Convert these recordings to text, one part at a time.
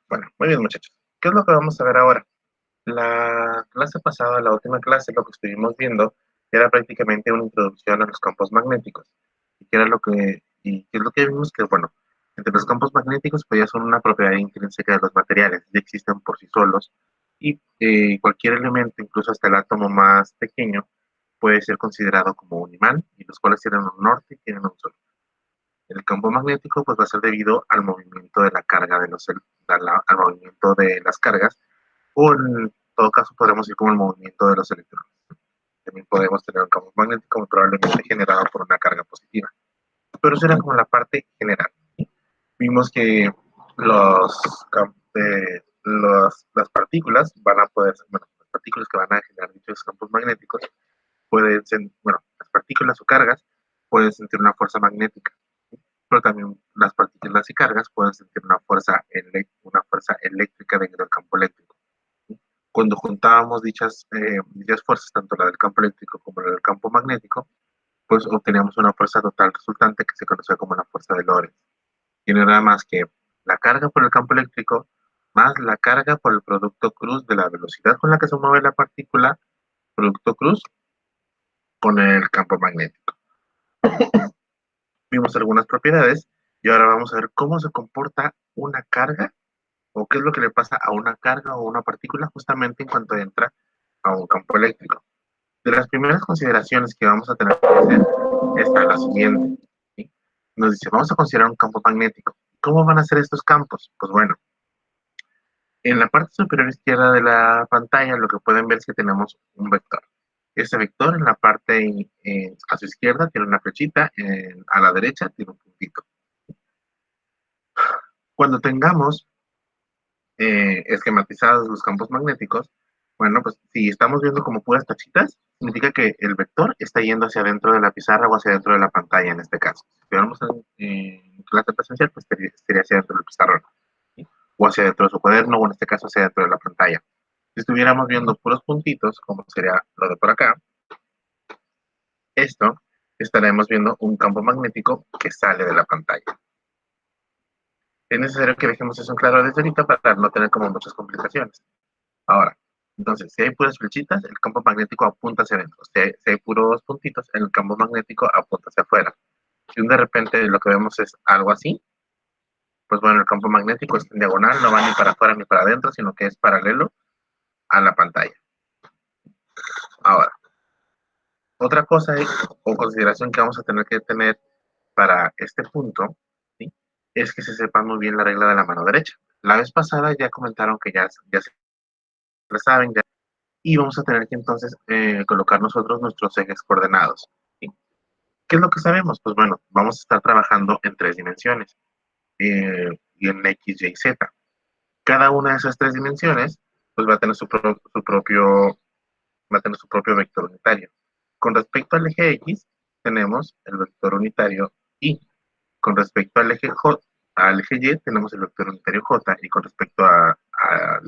Bueno, muy bien, muchachos. ¿Qué es lo que vamos a ver ahora? La clase pasada, la última clase, lo que estuvimos viendo era prácticamente una introducción a los campos magnéticos. ¿Y qué es lo que vimos? Que, bueno, entre los campos magnéticos, pues ya son una propiedad intrínseca de los materiales, ya existen por sí solos, y cualquier elemento, incluso hasta el átomo más pequeño, puede ser considerado como un imán, y los cuales tienen un norte y tienen un sol. El campo magnético pues va a ser debido al movimiento de la carga al movimiento de las cargas, o en todo caso podemos ir como el movimiento de los electrones. También podemos tener un campo magnético probablemente generado por una carga positiva. Pero eso era como la parte general. Vimos que las partículas van a poder, bueno, las partículas que van a generar dichos campos magnéticos pueden ser, bueno, las partículas o cargas pueden sentir una fuerza magnética, pero también las partículas y cargas pueden sentir una fuerza eléctrica dentro del campo eléctrico. Cuando juntábamos dichas fuerzas, tanto la del campo eléctrico como la del campo magnético, pues obteníamos una fuerza total resultante que se conocía como la fuerza de Lorentz. Y no era nada más que la carga por el campo eléctrico más la carga por el producto cruz de la velocidad con la que se mueve la partícula, producto cruz, con el campo magnético. Vimos algunas propiedades y ahora vamos a ver cómo se comporta una carga o qué es lo que le pasa a una carga o una partícula justamente en cuanto entra a un campo eléctrico. De las primeras consideraciones que vamos a tener que hacer está la siguiente. ¿Sí? Nos dice, vamos a considerar un campo magnético. ¿Cómo van a ser estos campos? Pues bueno, en la parte superior izquierda de la pantalla lo que pueden ver es que tenemos un vector. Ese vector en la parte a su izquierda tiene una flechita, a la derecha tiene un puntito. Cuando tengamos esquematizados los campos magnéticos, bueno, pues si estamos viendo como puras tachitas, significa que el vector está yendo hacia adentro de la pizarra o hacia adentro de la pantalla en este caso. Si estuviéramos en clase presencial, pues sería hacia adentro del pizarrón, ¿sí? O hacia adentro de su cuaderno, o en este caso hacia adentro de la pantalla. Si estuviéramos viendo puros puntitos, como sería lo de por acá, esto estaremos viendo un campo magnético que sale de la pantalla. Es necesario que dejemos eso en claro desde ahorita para no tener como muchas complicaciones. Ahora, entonces, si hay puras flechitas, el campo magnético apunta hacia adentro. Si hay puros puntitos, el campo magnético apunta hacia afuera. Si de repente lo que vemos es algo así, pues bueno, el campo magnético es en diagonal, no va ni para afuera ni para adentro, sino que es paralelo a la pantalla. Ahora, otra cosa o consideración que vamos a tener que tener para este punto, ¿sí? Es que se sepa muy bien la regla de la mano derecha. La vez pasada ya comentaron que ya se la saben, ya, y vamos a tener que entonces colocar nosotros nuestros ejes coordenados. ¿Sí? ¿Qué es lo que sabemos? Pues bueno, vamos a estar trabajando en 3 dimensiones, y en X, Y, Z. Cada una de esas 3 dimensiones, pues va a tener va a tener su propio vector unitario. Con respecto al eje X, tenemos el vector unitario Y. Con respecto al eje Y, tenemos el vector unitario J. Y con respecto al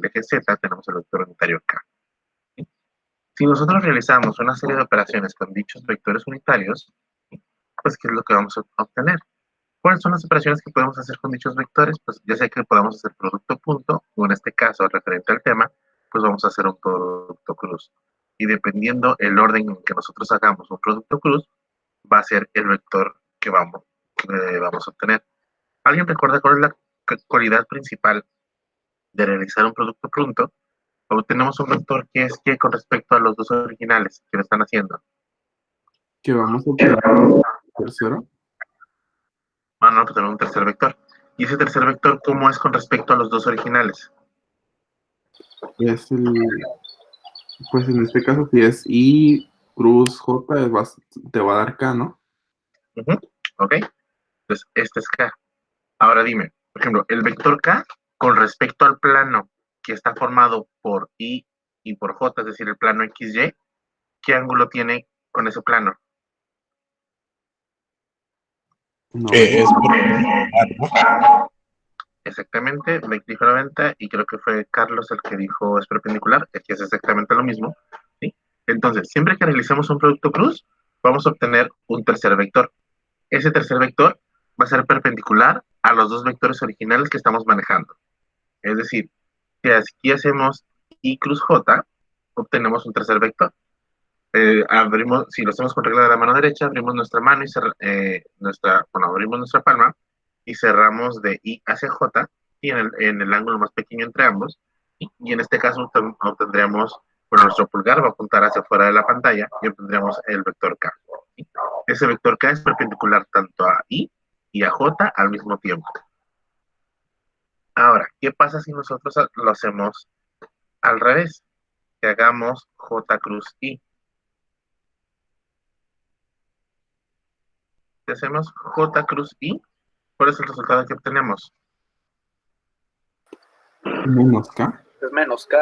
eje Z, tenemos el vector unitario K. ¿Sí? Si nosotros realizamos una serie de operaciones con dichos vectores unitarios, pues ¿qué es lo que vamos a obtener? ¿Cuáles son las operaciones que podemos hacer con dichos vectores? Pues ya sea que podamos hacer producto punto, o en este caso, referente al tema, pues vamos a hacer un producto cruz. Y dependiendo el orden en que nosotros hagamos un producto cruz, va a ser el vector que vamos a obtener. ¿Alguien recuerda cuál es la cualidad principal de realizar un producto punto? Obtenemos un vector que es que con respecto a los dos originales que lo están haciendo. Que vamos a obtener un tercero. Van a obtener un tercer vector. Y ese tercer vector, ¿cómo es con respecto a los dos originales? Es pues en este caso, si es I cruz J, te va a dar K, ¿no? ¿Ok? Entonces, este es K. Ahora dime, por ejemplo, el vector K con respecto al plano que está formado por I y por J, es decir, el plano XY, ¿qué ángulo tiene con ese plano? No. Exactamente, Blake dijo 90 y creo que fue Carlos el que dijo es perpendicular, que es exactamente lo mismo. ¿Sí? Entonces, siempre que realicemos un producto cruz, vamos a obtener un tercer vector. Ese tercer vector va a ser perpendicular a los dos vectores originales que estamos manejando. Es decir, si aquí hacemos I cruz J, obtenemos un tercer vector. Si lo hacemos con regla de la mano derecha, abrimos nuestra mano y abrimos nuestra palma y cerramos de I hacia J y en el ángulo más pequeño entre ambos. Y en este caso obtendríamos, nuestro pulgar va a apuntar hacia afuera de la pantalla y obtendríamos el vector K. Ese vector K es perpendicular tanto a I y a J al mismo tiempo. Ahora, ¿qué pasa si nosotros lo hacemos al revés? Que hagamos J cruz I. Si hacemos J cruz I, ¿cuál es el resultado que obtenemos? Menos K. Es menos K.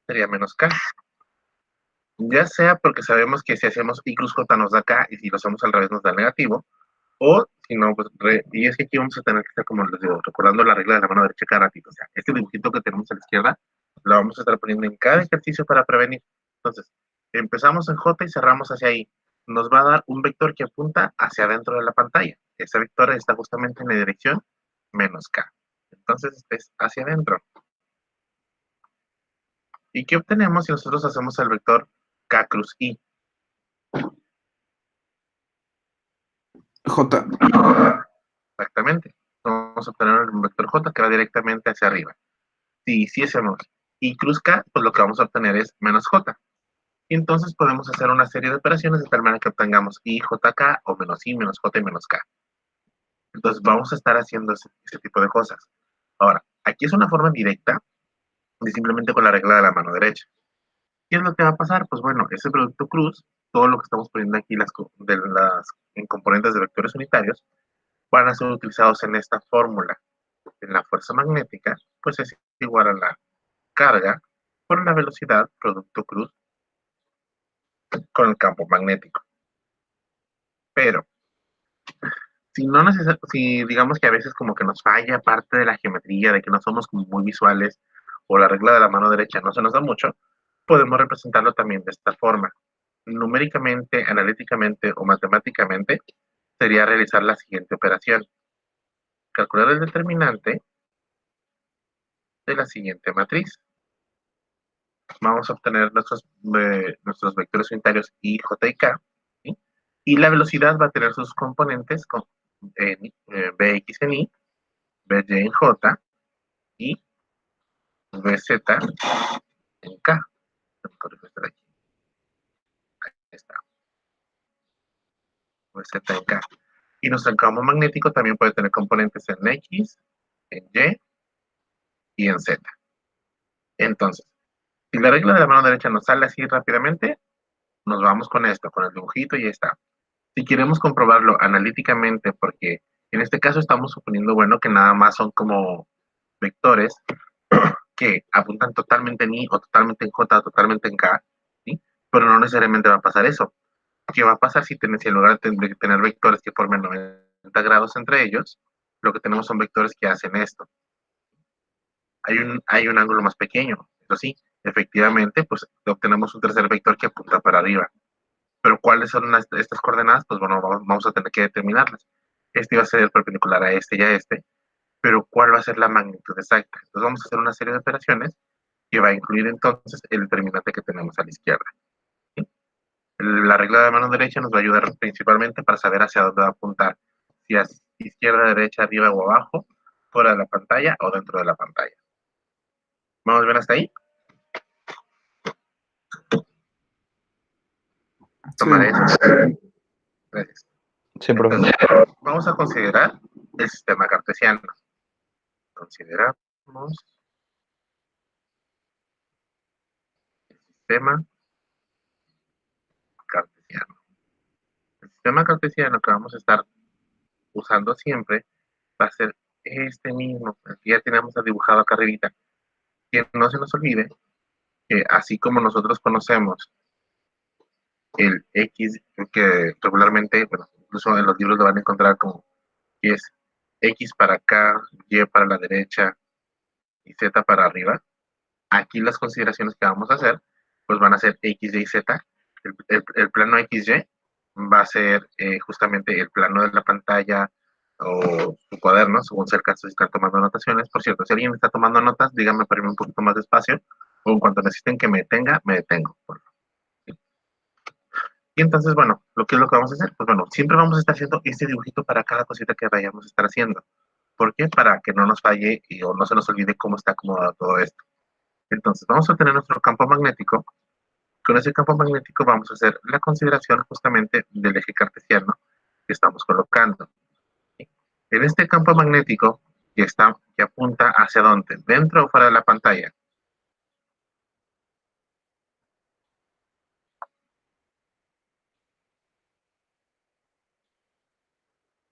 Sería menos K. Ya sea porque sabemos que si hacemos I cruz J nos da K y si lo hacemos al revés nos da negativo, o si no, pues, y es que aquí vamos a tener que estar, como les digo, recordando la regla de la mano derecha cada ratito. O sea, este dibujito que tenemos a la izquierda lo vamos a estar poniendo en cada ejercicio para prevenir. Entonces, empezamos en J y cerramos hacia I. Nos va a dar un vector que apunta hacia adentro de la pantalla. Ese vector está justamente en la dirección menos K. Entonces, es hacia adentro. ¿Y qué obtenemos si nosotros hacemos el vector K cruz I? J. Exactamente. Vamos a obtener un vector J que va directamente hacia arriba. Si hiciésemos I cruz K, pues lo que vamos a obtener es menos J. Y entonces podemos hacer una serie de operaciones de tal manera que obtengamos I, JK o menos I, menos J y menos K. Entonces vamos a estar haciendo ese tipo de cosas. Ahora, aquí es una forma directa de simplemente con la regla de la mano derecha. ¿Qué es lo que va a pasar? Pues bueno, ese producto cruz, todo lo que estamos poniendo aquí en componentes de vectores unitarios, van a ser utilizados en esta fórmula. En la fuerza magnética, pues es igual a la carga por la velocidad producto cruz con el campo magnético. Pero, si digamos que a veces como que nos falla parte de la geometría, de que no somos como muy visuales, o la regla de la mano derecha no se nos da mucho, podemos representarlo también de esta forma. Numéricamente, analíticamente o matemáticamente, sería realizar la siguiente operación. Calcular el determinante de la siguiente matriz. Vamos a obtener nuestros vectores unitarios I, J y K, ¿sí? Y la velocidad va a tener sus componentes con Bx en I, By en J y Bz en K. Aquí está, Bz en K. Y nuestro campo magnético también puede tener componentes en X, en Y y en Z. Entonces, si la regla de la mano derecha nos sale así rápidamente, nos vamos con esto, con el dibujito y ya está. Si queremos comprobarlo analíticamente, porque en este caso estamos suponiendo, bueno, que nada más son como vectores que apuntan totalmente en I o totalmente en J o totalmente en K, ¿sí? Pero no necesariamente va a pasar eso. ¿Qué va a pasar si en lugar de tener vectores que formen 90 grados entre ellos, lo que tenemos son vectores que hacen esto? Hay un ángulo más pequeño, eso sí, efectivamente, pues obtenemos un tercer vector que apunta para arriba. Pero ¿cuáles son estas coordenadas? Pues bueno, vamos a tener que determinarlas. Este va a ser perpendicular a este y a este, pero ¿cuál va a ser la magnitud exacta? Entonces vamos a hacer una serie de operaciones que va a incluir entonces el determinante que tenemos a la izquierda. ¿Sí? La regla de mano derecha nos va a ayudar principalmente para saber hacia dónde va a apuntar, si hacia izquierda, derecha, arriba o abajo, fuera de la pantalla o dentro de la pantalla. ¿Vamos bien hasta ahí? Tomaré eso. Gracias. Sí, profe. Entonces, vamos a considerar el sistema cartesiano. Consideramos el sistema cartesiano. El sistema cartesiano que vamos a estar usando siempre va a ser este mismo. Aquí ya tenemos dibujado acá arribita. Que no se nos olvide que así como nosotros conocemos el X, que regularmente, bueno, incluso en los libros lo van a encontrar como que es X para acá, Y para la derecha y Z para arriba. Aquí las consideraciones que vamos a hacer, pues van a ser X, Y, Z. El plano XY va a ser justamente el plano de la pantalla o su cuaderno, según sea el caso, si están tomando anotaciones. Por cierto, si alguien está tomando notas, díganme para irme un poquito más despacio, o en cuanto necesiten que me detenga, me detengo. Y entonces, bueno, ¿qué es lo que vamos a hacer? Pues bueno, siempre vamos a estar haciendo este dibujito para cada cosita que vayamos a estar haciendo. ¿Por qué? Para que no nos falle o no se nos olvide cómo está acomodado todo esto. Entonces, vamos a tener nuestro campo magnético. Con ese campo magnético vamos a hacer la consideración justamente del eje cartesiano que estamos colocando. En este campo magnético que apunta hacia dónde, dentro o fuera de la pantalla.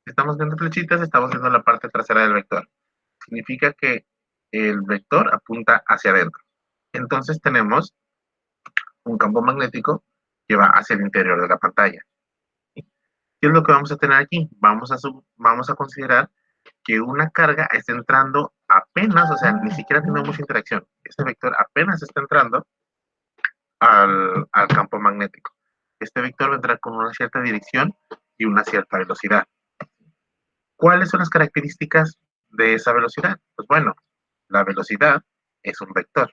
Si estamos viendo flechitas, estamos viendo la parte trasera del vector. Significa que el vector apunta hacia adentro. Entonces tenemos un campo magnético que va hacia el interior de la pantalla. ¿Qué es lo que vamos a tener aquí? Vamos a considerar que una carga está entrando apenas, o sea, ni siquiera tiene mucha interacción. Este vector apenas está entrando al campo magnético. Este vector vendrá con una cierta dirección y una cierta velocidad. ¿Cuáles son las características de esa velocidad? Pues bueno, la velocidad es un vector.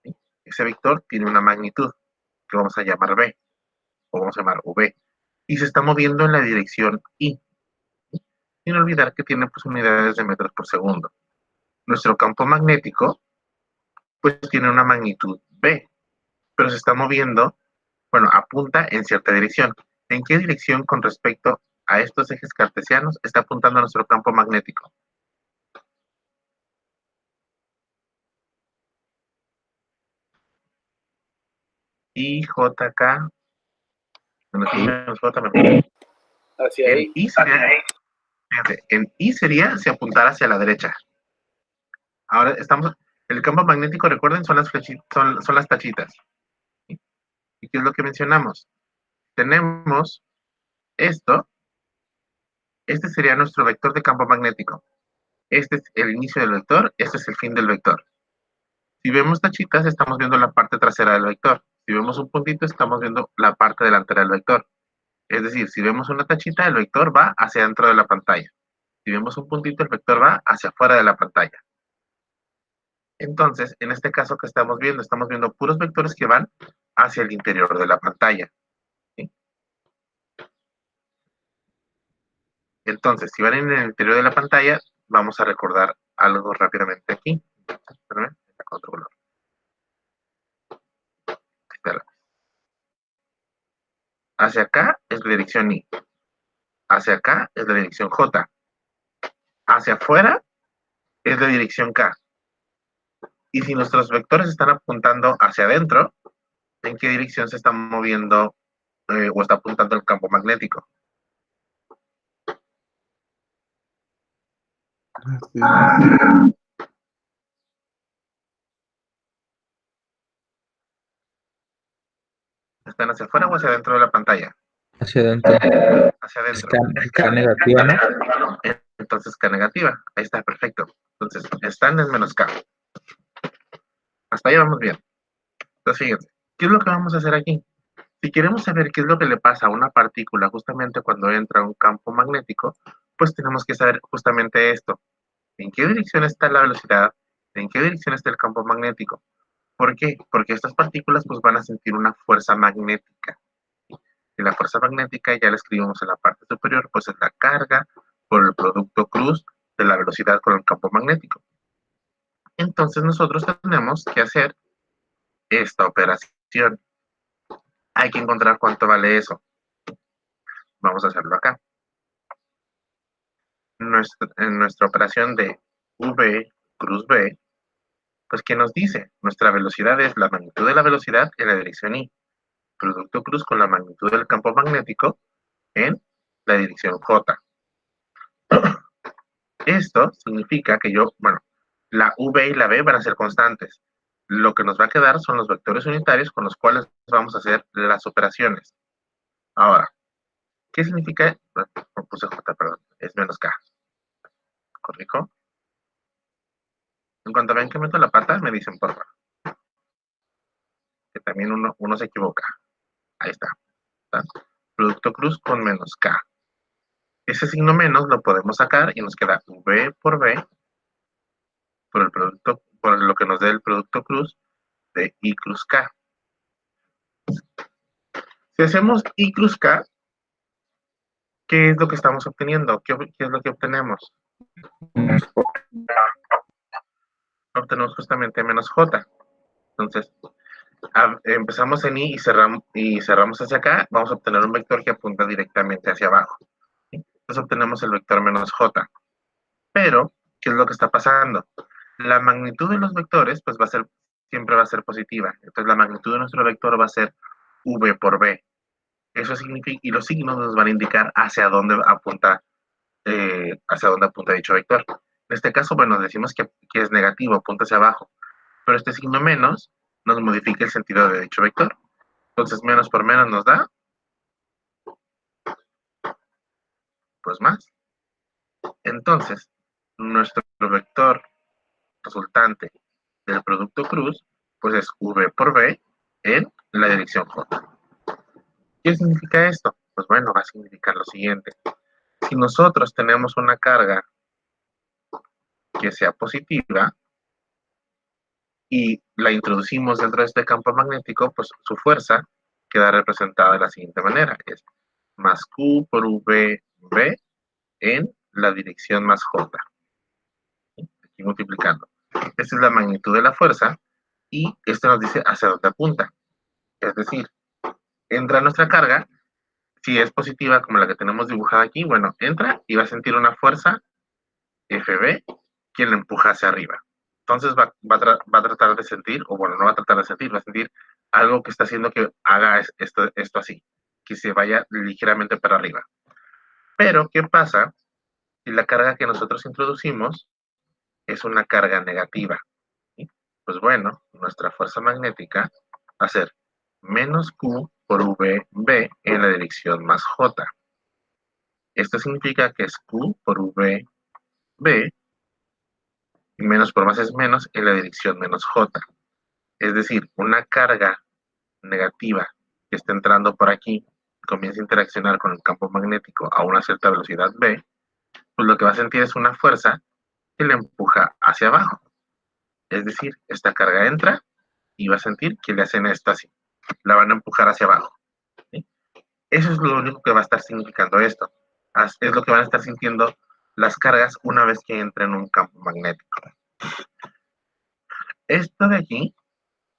¿Sí? Ese vector tiene una magnitud que vamos a llamar v, o vamos a llamar v, y se está moviendo en la dirección y. Sin olvidar que tiene pues, unidades de metros por segundo. Nuestro campo magnético pues tiene una magnitud v, pero se está moviendo, bueno, apunta en cierta dirección. ¿En qué dirección con respecto a estos ejes cartesianos está apuntando nuestro campo magnético? I, J, K, menos I, menos J, menos I. Hacia ahí. En I sería si apuntara hacia la derecha. Ahora el campo magnético, recuerden, son las tachitas. ¿Y qué es lo que mencionamos? Tenemos esto. Este sería nuestro vector de campo magnético. Este es el inicio del vector, este es el fin del vector. Si vemos tachitas, estamos viendo la parte trasera del vector. Si vemos un puntito, estamos viendo la parte delantera del vector. Es decir, si vemos una tachita, el vector va hacia dentro de la pantalla. Si vemos un puntito, el vector va hacia afuera de la pantalla. Entonces, en este caso que estamos viendo puros vectores que van hacia el interior de la pantalla. ¿Sí? Entonces, si van en el interior de la pantalla, vamos a recordar algo rápidamente aquí. Espérame, con otro color. Espera. Hacia acá es la dirección I. Hacia acá es la dirección J. Hacia afuera es la dirección K. Y si nuestros vectores están apuntando hacia adentro, ¿en qué dirección se está moviendo o está apuntando el campo magnético? ¿Están hacia afuera o hacia adentro de la pantalla? Hacia adentro. Hacia adentro. K negativa, ¿no? Entonces K negativa. Ahí está, perfecto. Entonces, están en menos K. Hasta ahí vamos bien. Entonces, fíjense, ¿qué es lo que vamos a hacer aquí? Si queremos saber qué es lo que le pasa a una partícula justamente cuando entra a un campo magnético, pues tenemos que saber justamente esto. ¿En qué dirección está la velocidad? ¿En qué dirección está el campo magnético? ¿Por qué? Porque estas partículas pues van a sentir una fuerza magnética. Y la fuerza magnética ya la escribimos en la parte superior, pues es la carga por el producto cruz de la velocidad con el campo magnético. Entonces nosotros tenemos que hacer esta operación. Hay que encontrar cuánto vale eso. Vamos a hacerlo acá. En nuestra operación de V cruz V, pues ¿qué nos dice? Nuestra velocidad es la magnitud de la velocidad en la dirección I. Producto cruz con la magnitud del campo magnético en la dirección J. Esto significa que la V y la B van a ser constantes. Lo que nos va a quedar son los vectores unitarios con los cuales vamos a hacer las operaciones. Ahora, ¿qué significa? Puse J, perdón, es menos K. ¿Corrijo? En cuanto vean que meto la pata, me dicen por favor. Que también uno se equivoca. Ahí está. ¿Está? Producto cruz con menos K. Ese signo menos lo podemos sacar y nos queda V por B por el producto, por lo que nos dé el producto cruz de I cruz K. Si hacemos I cruz K, ¿qué es lo que estamos obteniendo? ¿Qué es lo que obtenemos? Obtenemos justamente menos J. Entonces, empezamos en I y cerramos hacia acá, vamos a obtener un vector que apunta directamente hacia abajo. Entonces obtenemos el vector menos J. Pero, ¿qué es lo que está pasando? La magnitud de los vectores, pues siempre va a ser positiva. Entonces la magnitud de nuestro vector va a ser V por B. Eso significa, y los signos nos van a indicar hacia dónde apunta dicho vector. En este caso, bueno, decimos que es negativo, apunta hacia abajo. Pero este signo menos nos modifica el sentido de dicho vector. Entonces, menos por menos nos da, pues más. Entonces, nuestro vector resultante del producto cruz, pues es V por B en la dirección J. ¿Qué significa esto? Pues bueno, va a significar lo siguiente. Si nosotros tenemos una carga que sea positiva y la introducimos dentro de este campo magnético, pues su fuerza queda representada de la siguiente manera. Es más Q por VB en la dirección más J. Aquí multiplicando. Esta es la magnitud de la fuerza y esto nos dice hacia dónde apunta. Es decir, entra nuestra carga, si es positiva como la que tenemos dibujada aquí, bueno, entra y va a sentir una fuerza FB, quien la empuja hacia arriba. Entonces va a tratar de sentir, o bueno, no va a tratar de sentir, va a sentir algo que está haciendo que haga esto así, que se vaya ligeramente para arriba. Pero, ¿qué pasa si la carga que nosotros introducimos es una carga negativa? ¿Sí? Pues bueno, nuestra fuerza magnética va a ser menos Q por VB en la dirección más J. Esto significa que es Q por VB y menos por más es menos en la dirección menos J. Es decir, una carga negativa que está entrando por aquí comienza a interaccionar con el campo magnético a una cierta velocidad B, pues lo que va a sentir es una fuerza que le empuja hacia abajo. Es decir, esta carga entra y va a sentir que le hacen esto así. La van a empujar hacia abajo. ¿Sí? Eso es lo único que va a estar significando esto. Es lo que van a estar sintiendo las cargas una vez que entren en un campo magnético. Esto de aquí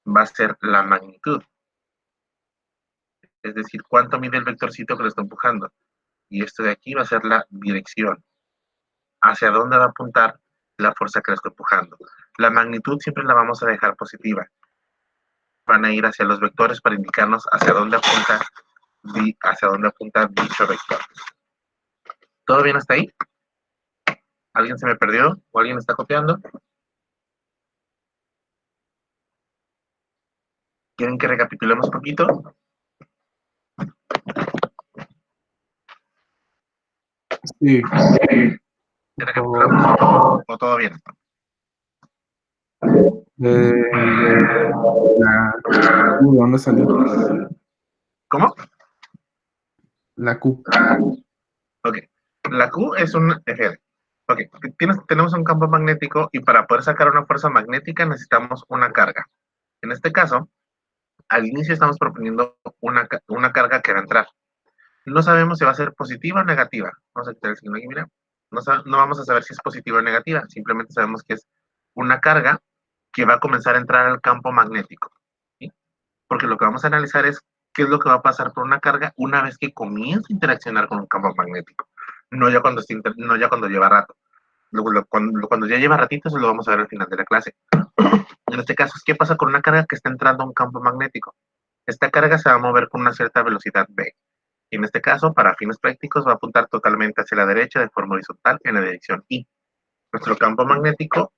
va a ser la magnitud. Es decir, cuánto mide el vectorcito que lo está empujando. Y esto de aquí va a ser la dirección. Hacia dónde va a apuntar la fuerza que lo está empujando. La magnitud siempre la vamos a dejar positiva. Van a ir hacia los vectores para indicarnos hacia dónde apunta dicho vector. ¿Todo bien hasta ahí? ¿Alguien se me perdió? ¿O alguien está copiando? ¿Quieren que recapitulemos un poquito? Sí, ¿Recapitulamos? ¿O todo bien? ¿de dónde salió? ¿Cómo? La Q. Ok. La Q es un eje. Ok. Tenemos un campo magnético y para poder sacar una fuerza magnética necesitamos una carga. En este caso, al inicio estamos proponiendo una carga que va a entrar. No sabemos si va a ser positiva o negativa. Vamos a quitar el signo aquí, mira. No vamos a saber si es positiva o negativa. Simplemente sabemos que es una carga que va a comenzar a entrar al campo magnético. ¿Sí? Porque lo que vamos a analizar es qué es lo que va a pasar por una carga una vez que comienza a interaccionar con un campo magnético. No ya cuando lleva rato. Cuando ya lleva ratito, eso lo vamos a ver al final de la clase. En este caso, ¿qué pasa con una carga que está entrando a un campo magnético? Esta carga se va a mover con una cierta velocidad v. Y en este caso, para fines prácticos, va a apuntar totalmente hacia la derecha de forma horizontal en la dirección I. Nuestro campo magnético,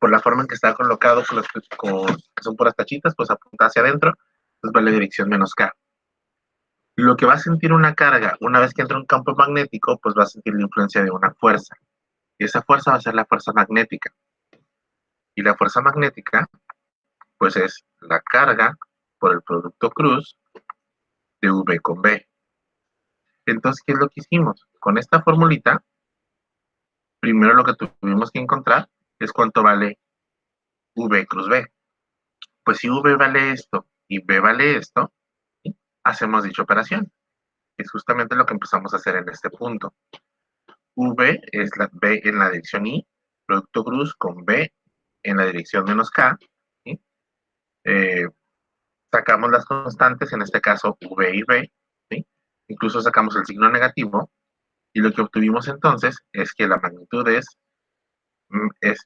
por la forma en que está colocado, que son puras tachitas, pues apunta hacia adentro, pues va en la dirección menos K. Lo que va a sentir una carga una vez que entra un campo magnético, pues va a sentir la influencia de una fuerza. Y esa fuerza va a ser la fuerza magnética. Y la fuerza magnética, pues es la carga por el producto cruz de V con B. Entonces, ¿qué es lo que hicimos? Con esta formulita, primero lo que tuvimos que encontrar es cuánto vale V cruz B. Pues si V vale esto y B vale esto, ¿sí? Hacemos dicha operación. Es justamente lo que empezamos a hacer en este punto. V es la B en la dirección I, producto cruz con B en la dirección menos K, ¿sí? Sacamos las constantes, en este caso V y B, ¿sí? Incluso sacamos el signo negativo, y lo que obtuvimos entonces es que la magnitud es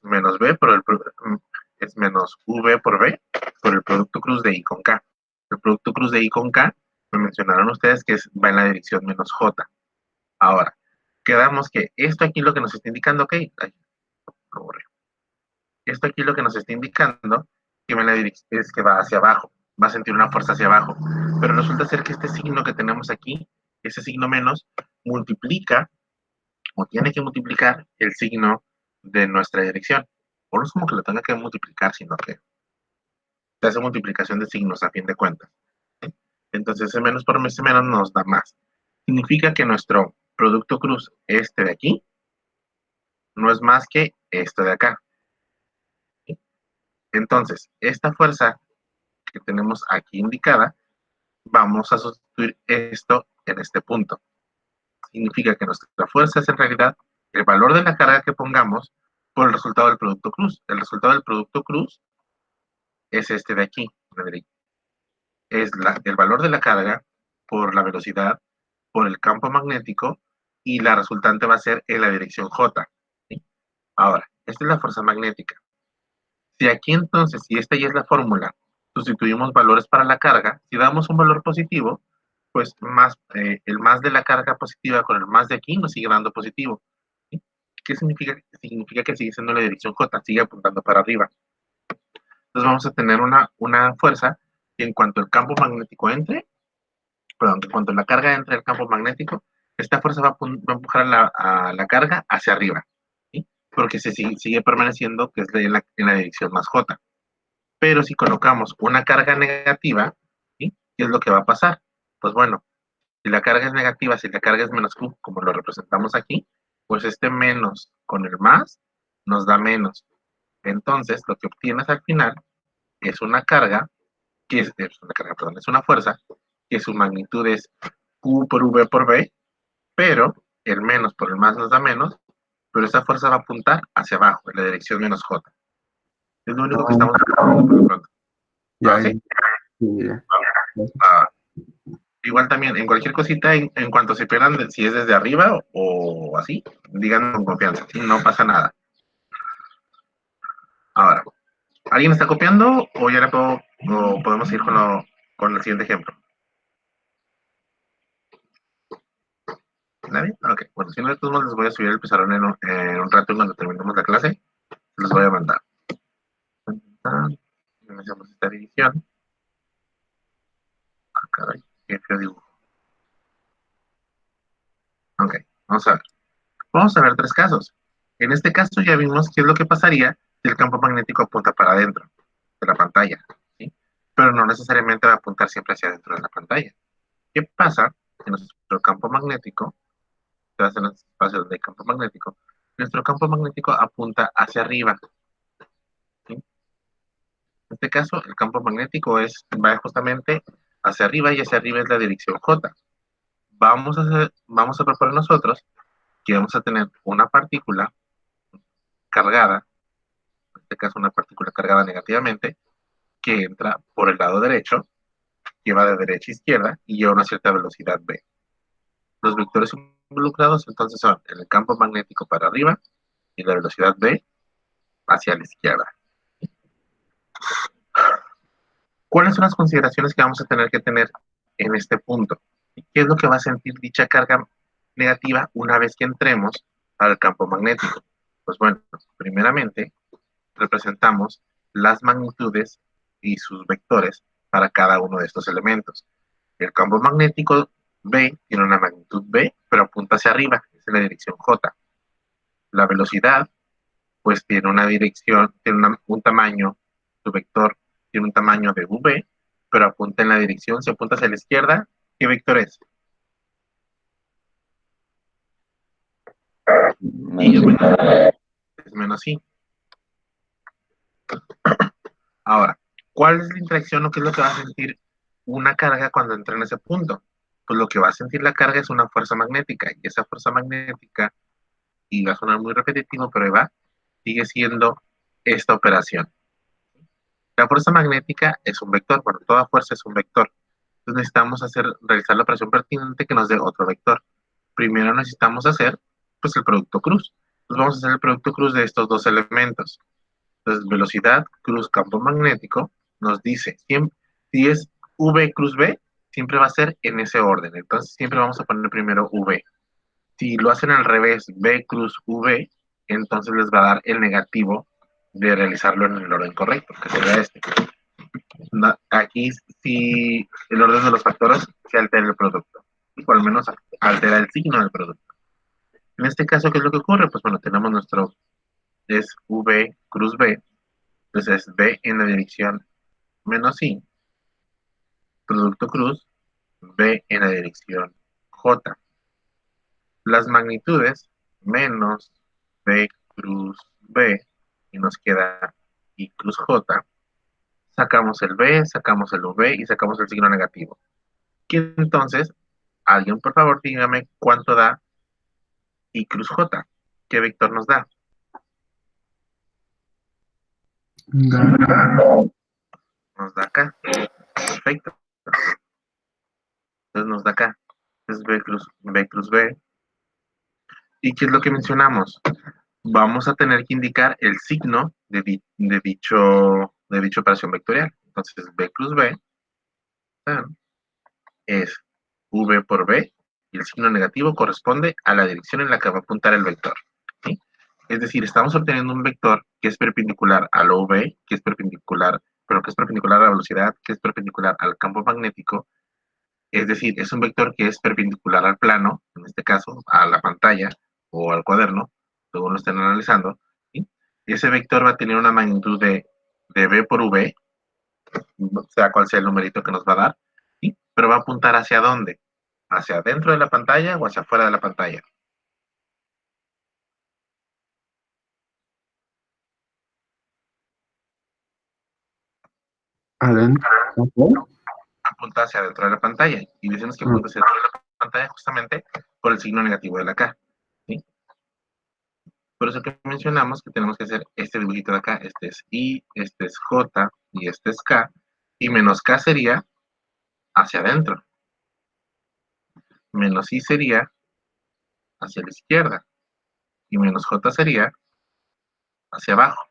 menos B por es menos V por B por el producto cruz de I con K. El producto cruz de I con K, me mencionaron ustedes que va en la dirección menos J. Ahora, quedamos que esto aquí lo que nos está indicando, ok, esto aquí lo que nos está indicando es que va hacia abajo, va a sentir una fuerza hacia abajo, pero resulta ser que este signo que tenemos aquí, ese signo menos, multiplica o tiene que multiplicar el signo de nuestra dirección. O no es como que lo tenga que multiplicar, sino que se hace multiplicación de signos a fin de cuentas. ¿Sí? Entonces, ese menos por ese menos nos da más. Significa que nuestro producto cruz, este de aquí, no es más que esto de acá. ¿Sí? Entonces, esta fuerza que tenemos aquí indicada, vamos a sustituir esto en este punto. Significa que nuestra fuerza es en realidad el valor de la carga que pongamos por el resultado del producto cruz. El resultado del producto cruz es este de aquí, es el valor de la carga por la velocidad, por el campo magnético, y la resultante va a ser en la dirección J. ¿Sí? Ahora, esta es la fuerza magnética. Si aquí entonces, si esta ya es la fórmula, sustituimos valores para la carga, si damos un valor positivo, pues el más de la carga positiva con el más de aquí nos sigue dando positivo. ¿Sí? ¿Qué significa? Significa que sigue siendo la dirección J, sigue apuntando para arriba. Entonces vamos a tener una fuerza que en cuanto el campo magnético entre, perdón, que en cuanto la carga entre al campo magnético, esta fuerza va a empujar a la carga hacia arriba, ¿sí? Porque sigue permaneciendo que es en la dirección más J. Pero si colocamos una carga negativa, ¿sí? ¿Qué es lo que va a pasar? Pues bueno, si la carga es negativa, si la carga es menos Q, como lo representamos aquí, pues este menos con el más nos da menos. Entonces, lo que obtienes al final es una carga, perdón, es una fuerza, que su magnitud es Q por V por B, pero el menos por el más nos da menos, pero esa fuerza va a apuntar hacia abajo, en la dirección menos J. Es lo único que estamos haciendo por lo pronto. Ya, ¿Sí? ya. Ah, igual también, en cualquier cosita, en cuanto se pierdan, si es desde arriba o así, digan con confianza, ¿sí? No pasa nada. Ahora, ¿alguien está copiando o ya o podemos ir con el siguiente ejemplo? ¿Nadie? Ok, bueno, si no, de todos modos les voy a subir el pizarrón en un rato cuando terminemos la clase. Les voy a mandar. Iniciamos esta división. Ah, caray, qué feo dibujo. Ok, vamos a ver. Vamos a ver tres casos. En este caso ya vimos qué es lo que pasaría si el campo magnético apunta para adentro de la pantalla, ¿sí? Pero no necesariamente va a apuntar siempre hacia adentro de la pantalla. ¿Qué pasa? En nuestro campo magnético, se hace en el espacio donde hay campo magnético, nuestro campo magnético apunta hacia arriba, ¿sí? En este caso, el campo magnético va justamente hacia arriba, y hacia arriba es la dirección J. Vamos a proponer nosotros que vamos a tener una partícula cargada, en este caso una partícula cargada negativamente, que entra por el lado derecho, que va de derecha a izquierda y lleva una cierta velocidad v. Los vectores involucrados entonces son el campo magnético para arriba y la velocidad v hacia la izquierda. ¿Cuáles son las consideraciones que vamos a tener que tener en este punto? ¿Qué es lo que va a sentir dicha carga negativa una vez que entremos al campo magnético? Pues bueno, primeramente representamos las magnitudes y sus vectores para cada uno de estos elementos. El campo magnético B tiene una magnitud B, pero apunta hacia arriba, es en la dirección J. La velocidad, pues tiene una dirección, tiene un tamaño, su vector tiene un tamaño de V, pero apunta en la dirección, si apunta hacia la izquierda, ¿qué vector es? Y el vector es menos I. Ahora, ¿cuál es la interacción o qué es lo que va a sentir una carga cuando entra en ese punto? Pues lo que va a sentir la carga es una fuerza magnética, y esa fuerza magnética, y va a sonar muy repetitivo, pero ahí va, sigue siendo esta operación. La fuerza magnética es un vector, bueno, toda fuerza es un vector. Entonces necesitamos realizar la operación pertinente que nos dé otro vector. Primero necesitamos hacer, pues, el producto cruz. Entonces vamos a hacer el producto cruz de estos dos elementos. Entonces, velocidad cruz campo magnético nos dice, si es V cruz B, siempre va a ser en ese orden. Entonces siempre vamos a poner primero V. Si lo hacen al revés, B cruz V, entonces les va a dar el negativo de realizarlo en el orden correcto, que sería este. Aquí sí el orden de los factores se altera el producto, o al menos altera el signo del producto. En este caso, ¿qué es lo que ocurre? Pues bueno, tenemos es V cruz B, entonces es B en la dirección menos I, producto cruz, B en la dirección J. Las magnitudes menos B cruz B, y nos queda I cruz J. Sacamos el B, sacamos el V y sacamos el signo negativo. Y entonces, alguien por favor dígame cuánto da I cruz J. ¿Qué vector nos da? Nos da acá. Perfecto. Entonces nos da acá. Es B cruz B. ¿Y qué es lo que mencionamos? Vamos a tener que indicar el signo de dicha operación vectorial. Entonces, B cruz B es V por B, y el signo negativo corresponde a la dirección en la que va a apuntar el vector. ¿Sí? Es decir, estamos obteniendo un vector que es perpendicular a lo V, que es perpendicular a la velocidad, que es perpendicular al campo magnético. Es decir, es un vector que es perpendicular al plano, en este caso, a la pantalla o al cuaderno, según lo estén analizando. ¿Sí? Ese vector va a tener una magnitud de B por V, sea cual sea el numerito que nos va a dar, ¿sí? Pero va a apuntar ¿hacia dónde? ¿Hacia adentro de la pantalla o hacia afuera de la pantalla? Adentro. Apunta hacia adentro de la pantalla. Y decimos que apunta hacia adentro de la pantalla justamente por el signo negativo de la K. ¿Sí? Por eso que mencionamos que tenemos que hacer este dibujito de acá. Este es I, este es J y este es K. Y menos K sería hacia adentro. Menos I sería hacia la izquierda. Y menos J sería hacia abajo.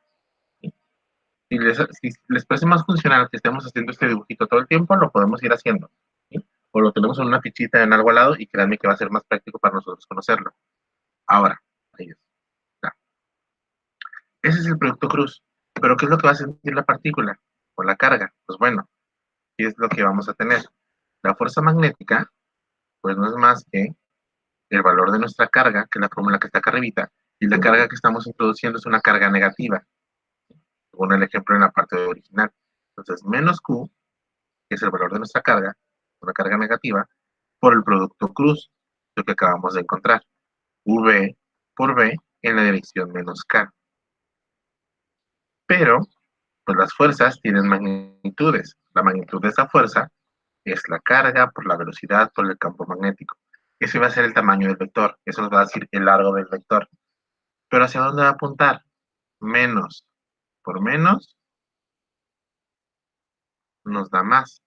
Si les parece más funcional que estemos haciendo este dibujito todo el tiempo, lo podemos ir haciendo. ¿Sí? O lo tenemos en una fichita en algo al lado, y créanme que va a ser más práctico para nosotros conocerlo. Ahora, ahí está. Ese es el producto cruz. Pero ¿qué es lo que va a sentir la partícula o la carga? Pues bueno, ¿qué es lo que vamos a tener? La fuerza magnética, pues no es más que el valor de nuestra carga, que es la fórmula que está acá arribita, y la carga que estamos introduciendo es una carga negativa, según el ejemplo en la parte original. Entonces, menos Q, que es el valor de nuestra carga, una carga negativa, por el producto cruz, lo que acabamos de encontrar. V por B en la dirección menos K. Pero, pues las fuerzas tienen magnitudes. La magnitud de esa fuerza es la carga por la velocidad por el campo magnético. Ese va a ser el tamaño del vector. Eso nos va a decir el largo del vector. Pero ¿hacia dónde va a apuntar? Menos por menos nos da más.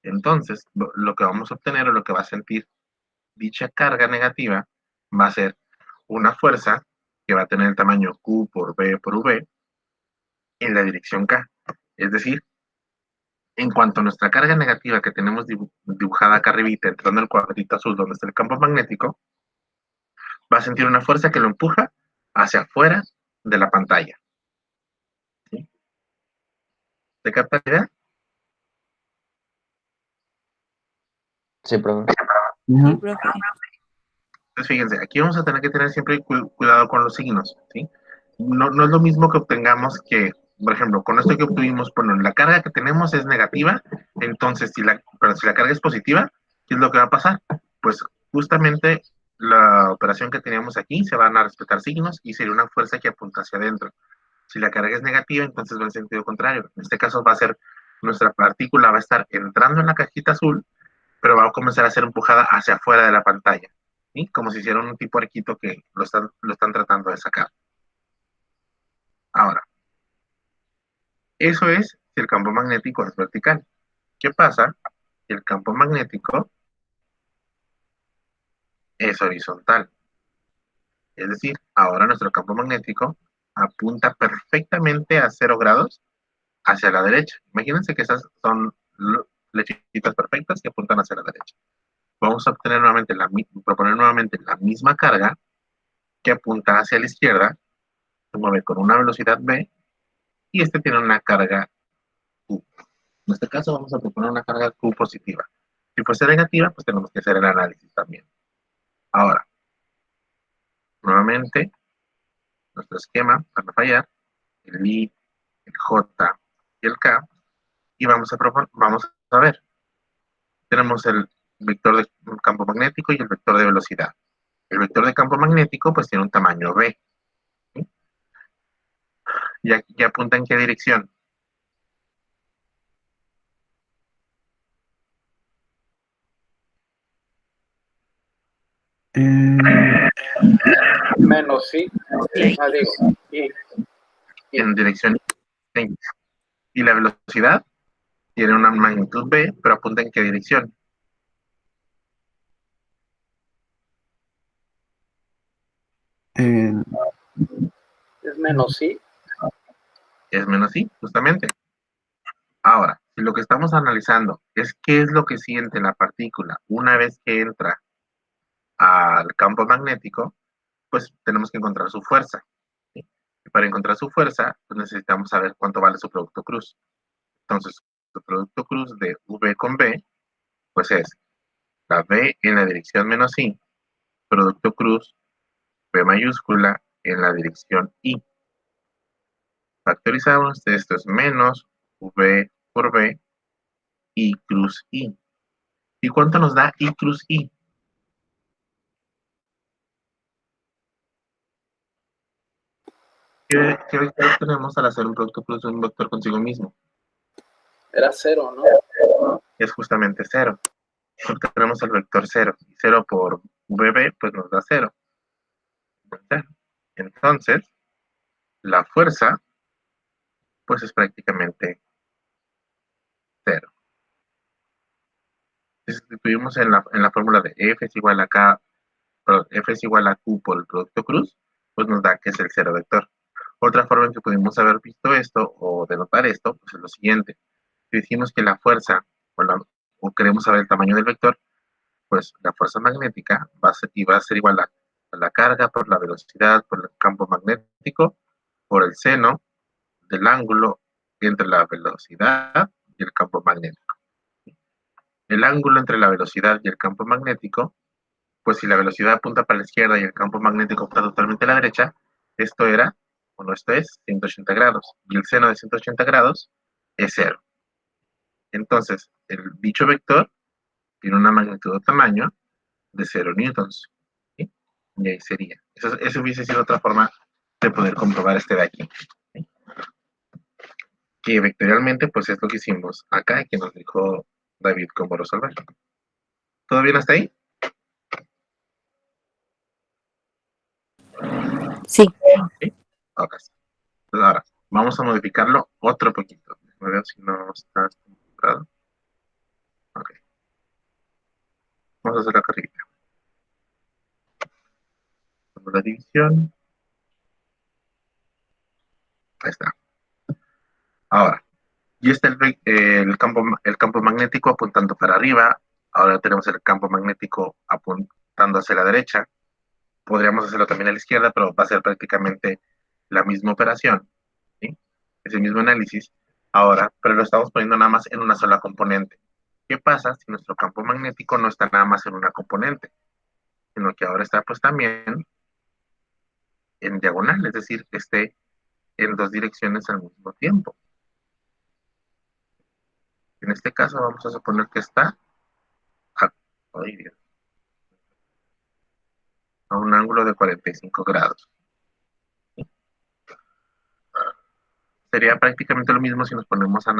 Entonces, lo que vamos a obtener o lo que va a sentir dicha carga negativa va a ser una fuerza que va a tener el tamaño Q por B por V en la dirección K. Es decir, en cuanto a nuestra carga negativa que tenemos dibujada acá arribita, entrando en el cuadrito azul donde está el campo magnético, va a sentir una fuerza que lo empuja hacia afuera de la pantalla. ¿Sí? ¿Se capta la idea? Sí, profe. Sí, profe. Entonces, fíjense, aquí vamos a tener que tener siempre cuidado con los signos, ¿sí? No es lo mismo que obtengamos que, por ejemplo, con esto que obtuvimos, bueno, la carga que tenemos es negativa, entonces, si la carga es positiva, ¿qué es lo que va a pasar? Pues justamente la operación que teníamos aquí, se van a respetar signos y sería una fuerza que apunta hacia adentro. Si la carga es negativa, entonces va en sentido contrario. En este caso va a ser, nuestra partícula va a estar entrando en la cajita azul, pero va a comenzar a ser empujada hacia afuera de la pantalla, ¿sí? Como si hiciera un tipo arquito que lo están tratando de sacar. Ahora, eso es si el campo magnético es vertical. ¿Qué pasa si el campo magnético es horizontal? Es decir, ahora nuestro campo magnético apunta perfectamente a 0 grados hacia la derecha. Imagínense que esas son flechitas perfectas que apuntan hacia la derecha. Vamos a obtener nuevamente proponer nuevamente la misma carga que apunta hacia la izquierda, se mueve con una velocidad v, y este tiene una carga q. En este caso vamos a proponer una carga q positiva. Si fuese negativa, pues tenemos que hacer el análisis también. Ahora, nuevamente, nuestro esquema para no fallar, el I, el J y el K, y vamos a ver, tenemos el vector de campo magnético y el vector de velocidad. El vector de campo magnético pues tiene un tamaño v, ¿sí? ¿Y apunta en qué dirección? Menos sí. Digo, y En dirección X. Y la velocidad tiene una magnitud v, pero apunta en qué dirección. En- es menos sí. Es menos i, justamente. Ahora, si lo que estamos analizando es qué es lo que siente la partícula una vez que entra al campo magnético, pues tenemos que encontrar su fuerza, ¿sí? Y para encontrar su fuerza, pues necesitamos saber cuánto vale su producto cruz. Entonces, su producto cruz de V con B, pues es la V en la dirección menos I, producto cruz V mayúscula en la dirección I. Factorizamos, esto es menos V por B, I cruz I. ¿Y cuánto nos da I cruz I? ¿Qué vector tenemos al hacer un producto cruz de un vector consigo mismo? Era cero, ¿no? Es justamente 0. Porque tenemos el vector 0. Y 0 por VB, pues nos da 0. Entonces, la fuerza, pues es prácticamente 0. Si sustituimos en la fórmula de F es igual a K, perdón, F es igual a Q por el producto cruz, pues nos da que es el 0 vector. Otra forma en que pudimos haber visto esto o denotar esto, pues es lo siguiente. Si decimos que la fuerza, o queremos saber el tamaño del vector, pues la fuerza magnética va a ser igual a la carga por la velocidad, por el campo magnético, por el seno del ángulo entre la velocidad y el campo magnético. El ángulo entre la velocidad y el campo magnético, pues si la velocidad apunta para la izquierda y el campo magnético apunta totalmente a la derecha, esto es 180 grados, y el seno de 180 grados es 0. Entonces, el dicho vector tiene una magnitud o tamaño de 0 newtons, ¿sí? Y ahí sería. Eso hubiese sido otra forma de poder comprobar este de aquí, ¿sí? Que vectorialmente, pues es lo que hicimos acá, que nos dijo David cómo resolver. ¿Todo bien hasta ahí? Sí. ¿Sí? Ok. Entonces ahora, vamos a modificarlo otro poquito. Déjame ver si no está configurado. Ok. Vamos a hacer la carrita. La división. Ahí está. Ahora, y está el campo magnético apuntando para arriba. Ahora tenemos el campo magnético apuntando hacia la derecha. Podríamos hacerlo también a la izquierda, pero va a ser prácticamente la misma operación, ¿sí? Ese mismo análisis. Ahora, pero lo estamos poniendo nada más en una sola componente. ¿Qué pasa si nuestro campo magnético no está nada más en una componente, sino que ahora está pues también en diagonal, es decir, que esté en dos direcciones al mismo tiempo? En este caso vamos a suponer que está... Ay, Dios. a un ángulo de 45 grados. Sería prácticamente lo mismo si nos ponemos a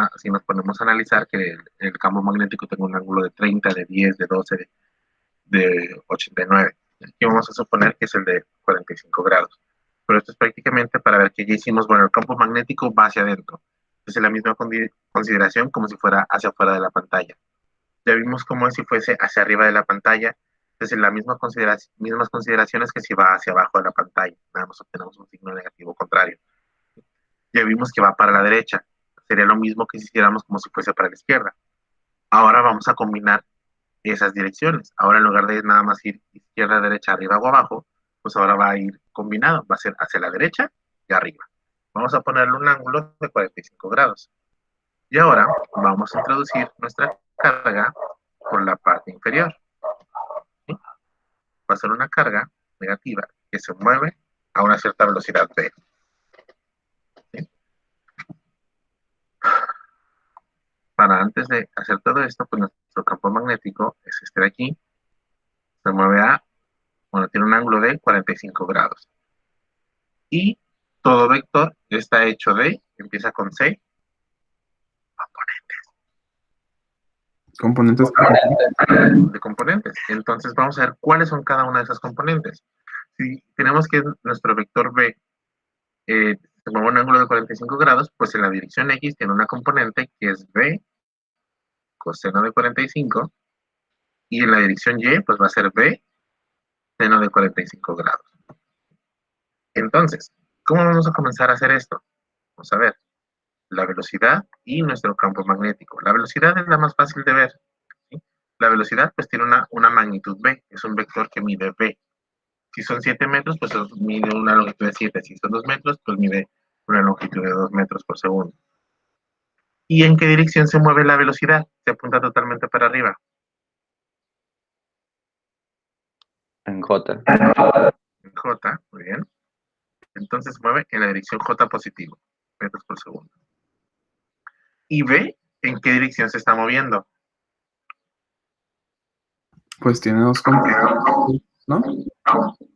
analizar que el campo magnético tenga un ángulo de 30, de 10, de 12, de 89. Aquí vamos a suponer que es el de 45 grados. Pero esto es prácticamente para ver que ya hicimos, bueno, el campo magnético va hacia adentro. Es la misma consideración como si fuera hacia afuera de la pantalla. Ya vimos cómo es si fuese hacia arriba de la pantalla. Entonces, las mismas consideraciones que si va hacia abajo de la pantalla. Nada más obtenemos un signo negativo contrario. Ya vimos que va para la derecha. Sería lo mismo que si hiciéramos como si fuese para la izquierda. Ahora vamos a combinar esas direcciones. Ahora en lugar de nada más ir izquierda, derecha, arriba o abajo, pues ahora va a ir combinado. Va a ser hacia la derecha y arriba. Vamos a ponerle un ángulo de 45 grados. Y ahora vamos a introducir nuestra carga por la parte inferior. ¿Sí? Va a ser una carga negativa que se mueve a una cierta velocidad v. ¿Sí? Para antes de hacer todo esto, pues nuestro campo magnético es este de aquí. Se mueve tiene un ángulo de 45 grados. Y todo vector está hecho empieza con C, Componentes. de componentes. Entonces vamos a ver cuáles son cada una de esas componentes. Si tenemos que nuestro vector B se mueve a un ángulo de 45 grados, pues en la dirección X tiene una componente que es B coseno de 45, y en la dirección Y pues va a ser B seno de 45 grados. Entonces, ¿cómo vamos a comenzar a hacer esto? Vamos a ver la velocidad y nuestro campo magnético. La velocidad es la más fácil de ver. ¿Sí? La velocidad pues tiene una magnitud B, es un vector que mide B. Si son 7 metros, pues mide una longitud de 7. Si son 2 metros, pues mide una longitud de 2 metros por segundo. ¿Y en qué dirección se mueve la velocidad? Se apunta totalmente para arriba. En J. En J, muy bien. Entonces se mueve en la dirección J positivo, metros por segundo. ¿Y B en qué dirección se está moviendo? Pues tiene dos componentes, ¿no?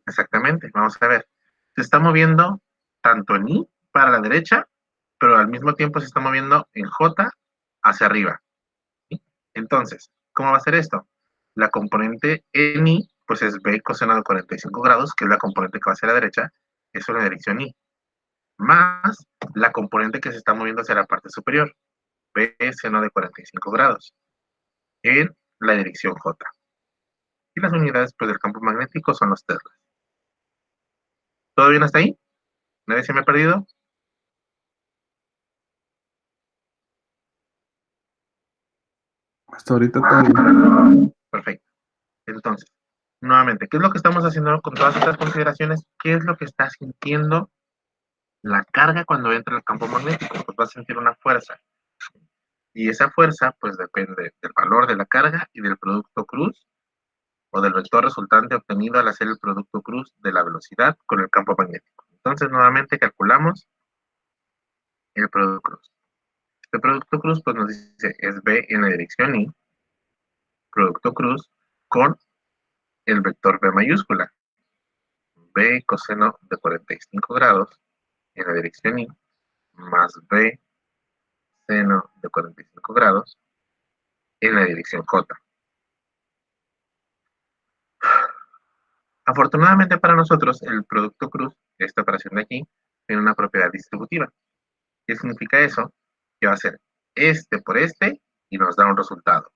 Exactamente, vamos a ver. Se está moviendo tanto en I para la derecha, pero al mismo tiempo se está moviendo en J hacia arriba. ¿Sí? Entonces, ¿cómo va a ser esto? La componente en I, pues es B coseno de 45 grados, que es la componente que va hacia la derecha, eso es la dirección I, más la componente que se está moviendo hacia la parte superior, B seno de 45 grados, en la dirección J. Y las unidades pues, del campo magnético son los teslas. ¿Todo bien hasta ahí? ¿Nadie se me ha perdido? Hasta ahorita todo. Perfecto. Entonces, nuevamente, ¿qué es lo que estamos haciendo con todas estas consideraciones? ¿Qué es lo que está sintiendo la carga cuando entra al campo magnético? Pues va a sentir una fuerza. Y esa fuerza, pues depende del valor de la carga y del producto cruz, o del vector resultante obtenido al hacer el producto cruz de la velocidad con el campo magnético. Entonces, nuevamente calculamos el producto cruz. Este producto cruz, pues nos dice, es B en la dirección I, producto cruz, con el vector B mayúscula. B coseno de 45 grados en la dirección I, más B seno de 45 grados en la dirección J. Afortunadamente para nosotros, el producto cruz, esta operación de aquí, tiene una propiedad distributiva. ¿Qué significa eso? Que va a ser este por este y nos da un resultado,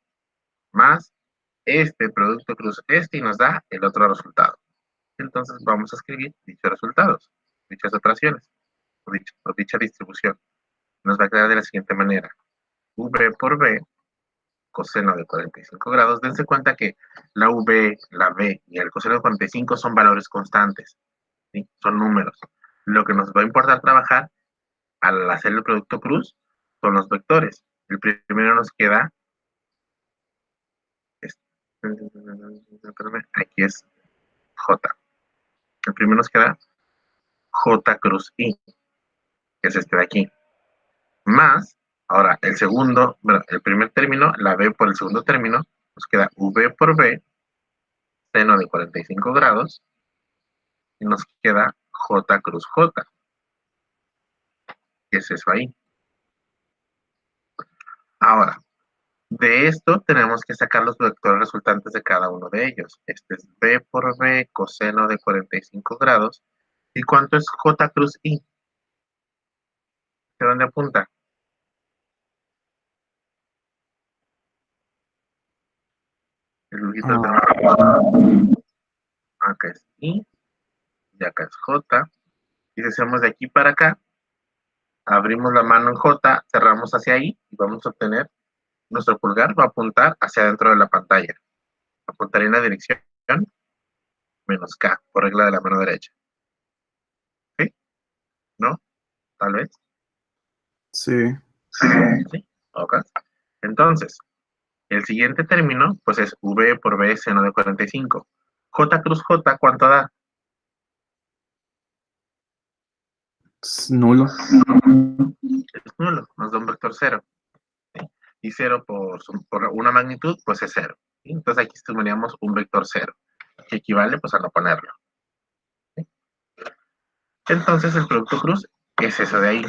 más este producto cruz este y nos da el otro resultado. Entonces vamos a escribir dichos resultados, dichas operaciones, por dicha distribución. Nos va a quedar de la siguiente manera. V por B, coseno de 45 grados. Dense cuenta que la V, la B y el coseno de 45 son valores constantes, ¿sí? Son números. Lo que nos va a importar trabajar al hacer el producto cruz son los vectores. El primero nos queda, aquí es J. El primero nos queda J cruz I, que es este de aquí. Más, ahora, el segundo, bueno, el primer término, la B por el segundo término, nos queda V por B, seno de 45 grados, y nos queda J cruz J. ¿Qué es eso ahí? Ahora, de esto tenemos que sacar los vectores resultantes de cada uno de ellos. Este es B por B coseno de 45 grados. ¿Y cuánto es J cruz I? ¿De dónde apunta? El dibujito lo tenemos. Acá es I, y acá es J. Y si hacemos de aquí para acá, abrimos la mano en J, cerramos hacia ahí y vamos a obtener, nuestro pulgar va a apuntar hacia adentro de la pantalla. Apuntaría en la dirección menos K, por regla de la mano derecha. ¿Sí? ¿No? Tal vez. Sí. ¿Sí? Ok. Entonces, el siguiente término, pues es V por B seno de 45. J cruz J, ¿cuánto da? Es nulo. Es nulo, nos da un vector 0. ¿Sí? Y 0 por una magnitud, pues es 0. ¿Sí? Entonces aquí sumaríamos un vector 0, que equivale pues a no ponerlo. ¿Sí? Entonces el producto cruz es eso de ahí.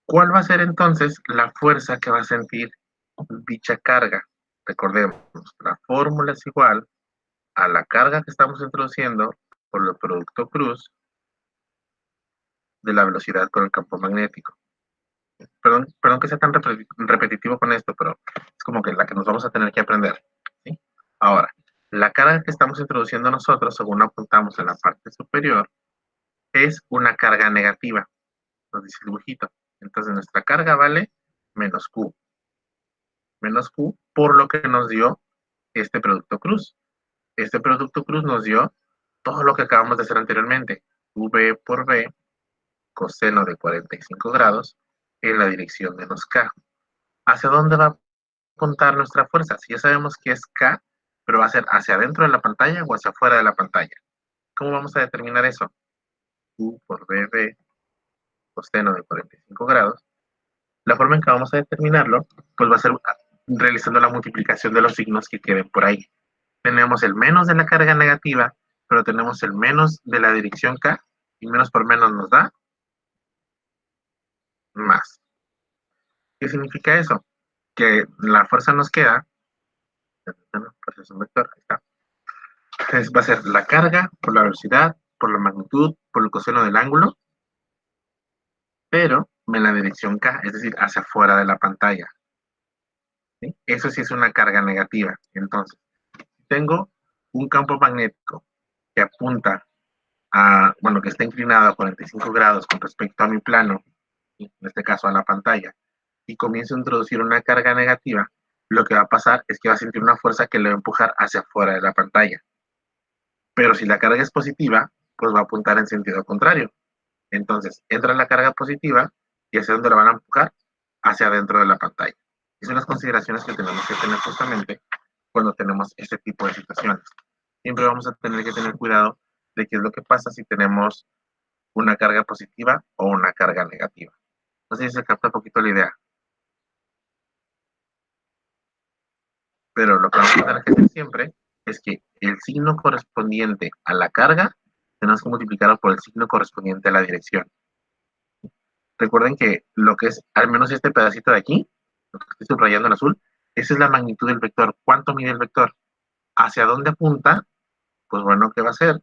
¿Cuál va a ser entonces la fuerza que va a sentir dicha carga? Recordemos, la fórmula es igual a la carga que estamos introduciendo por el producto cruz de la velocidad con el campo magnético. Perdón que sea tan repetitivo con esto, pero es como que la que nos vamos a tener que aprender. ¿Sí? Ahora, la carga que estamos introduciendo nosotros, según apuntamos en la parte superior, es una carga negativa, nos dice el dibujito. Entonces nuestra carga vale menos Q. Menos Q por lo que nos dio este producto cruz. Este producto cruz nos dio todo lo que acabamos de hacer anteriormente. V por B coseno de 45 grados en la dirección menos K. ¿Hacia dónde va a apuntar nuestra fuerza? Si ya sabemos que es K, pero va a ser hacia adentro de la pantalla o hacia afuera de la pantalla. ¿Cómo vamos a determinar eso? U por BB coseno de 45 grados. La forma en que vamos a determinarlo, pues va a ser realizando la multiplicación de los signos que queden por ahí. Tenemos el menos de la carga negativa, pero tenemos el menos de la dirección K, y menos por menos nos da más. ¿Qué significa eso? Que la fuerza nos queda, pues es un vector, ahí está. Entonces va a ser la carga por la velocidad, por la magnitud, por el coseno del ángulo, pero en la dirección K, es decir, hacia afuera de la pantalla. ¿Sí? Eso sí es una carga negativa. Entonces, tengo un campo magnético que apunta a, bueno, que está inclinado a 45 grados con respecto a mi plano, en este caso a la pantalla, y comienzo a introducir una carga negativa, lo que va a pasar es que va a sentir una fuerza que le va a empujar hacia afuera de la pantalla. Pero si la carga es positiva, pues va a apuntar en sentido contrario. Entonces, entra la carga positiva y hacia dónde la van a empujar, hacia adentro de la pantalla. Y son las consideraciones que tenemos que tener justamente cuando tenemos este tipo de situaciones. Siempre vamos a tener que tener cuidado de qué es lo que pasa si tenemos una carga positiva o una carga negativa. No sé si se capta un poquito la idea. Pero lo que vamos a tener que hacer siempre es que el signo correspondiente a la carga tenemos que multiplicarlo por el signo correspondiente a la dirección. Recuerden que lo que es, al menos este pedacito de aquí, lo que estoy subrayando en azul, esa es la magnitud del vector. ¿Cuánto mide el vector? ¿Hacia dónde apunta? Pues bueno, ¿qué va a hacer?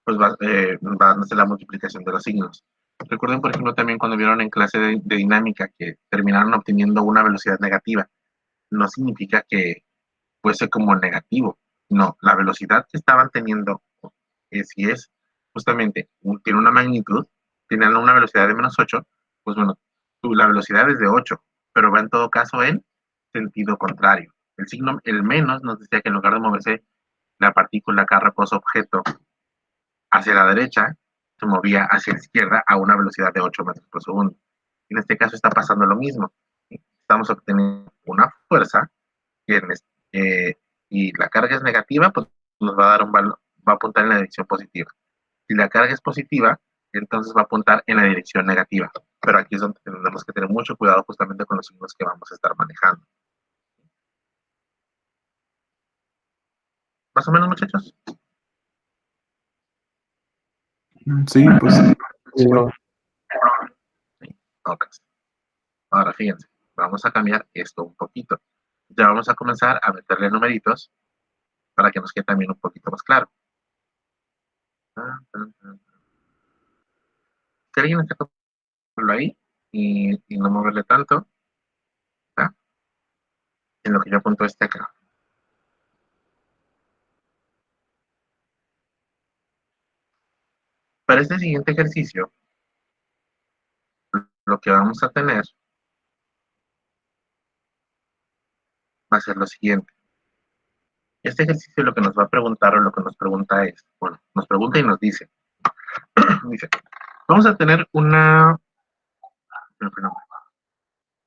Pues va a hacer la multiplicación de los signos. Recuerden, por ejemplo, también cuando vieron en clase de dinámica que terminaron obteniendo una velocidad negativa. No significa que fuese como negativo. No, la velocidad que estaban teniendo, si es justamente, tiene una magnitud, tienen una velocidad de menos 8, pues bueno, la velocidad es de 8, pero va en todo caso en sentido contrario. El signo, el menos, nos decía que en lugar de moverse la partícula K reposo objeto hacia la derecha, se movía hacia la izquierda a una velocidad de 8 metros por segundo. En este caso está pasando lo mismo. Estamos obteniendo una fuerza eh, y la carga es negativa, pues nos va a dar un valor, va a apuntar en la dirección positiva. Si la carga es positiva, entonces va a apuntar en la dirección negativa. Pero aquí es donde tenemos que tener mucho cuidado justamente con los signos que vamos a estar manejando. ¿Más o menos, muchachos? Sí, pues. Sí, igual. profe. ¿Sí? Ok. Ahora fíjense, vamos a cambiar esto un poquito. Ya vamos a comenzar a meterle numeritos para que nos quede también un poquito más claro. Si alguien está copiándolo ahí y no moverle tanto, ¿tá? En lo que yo apunto este acá. Para este siguiente ejercicio, lo que vamos a tener va a ser lo siguiente. Este ejercicio lo que nos va a preguntar o lo que nos pregunta es, bueno, nos pregunta y nos dice, dice, vamos a tener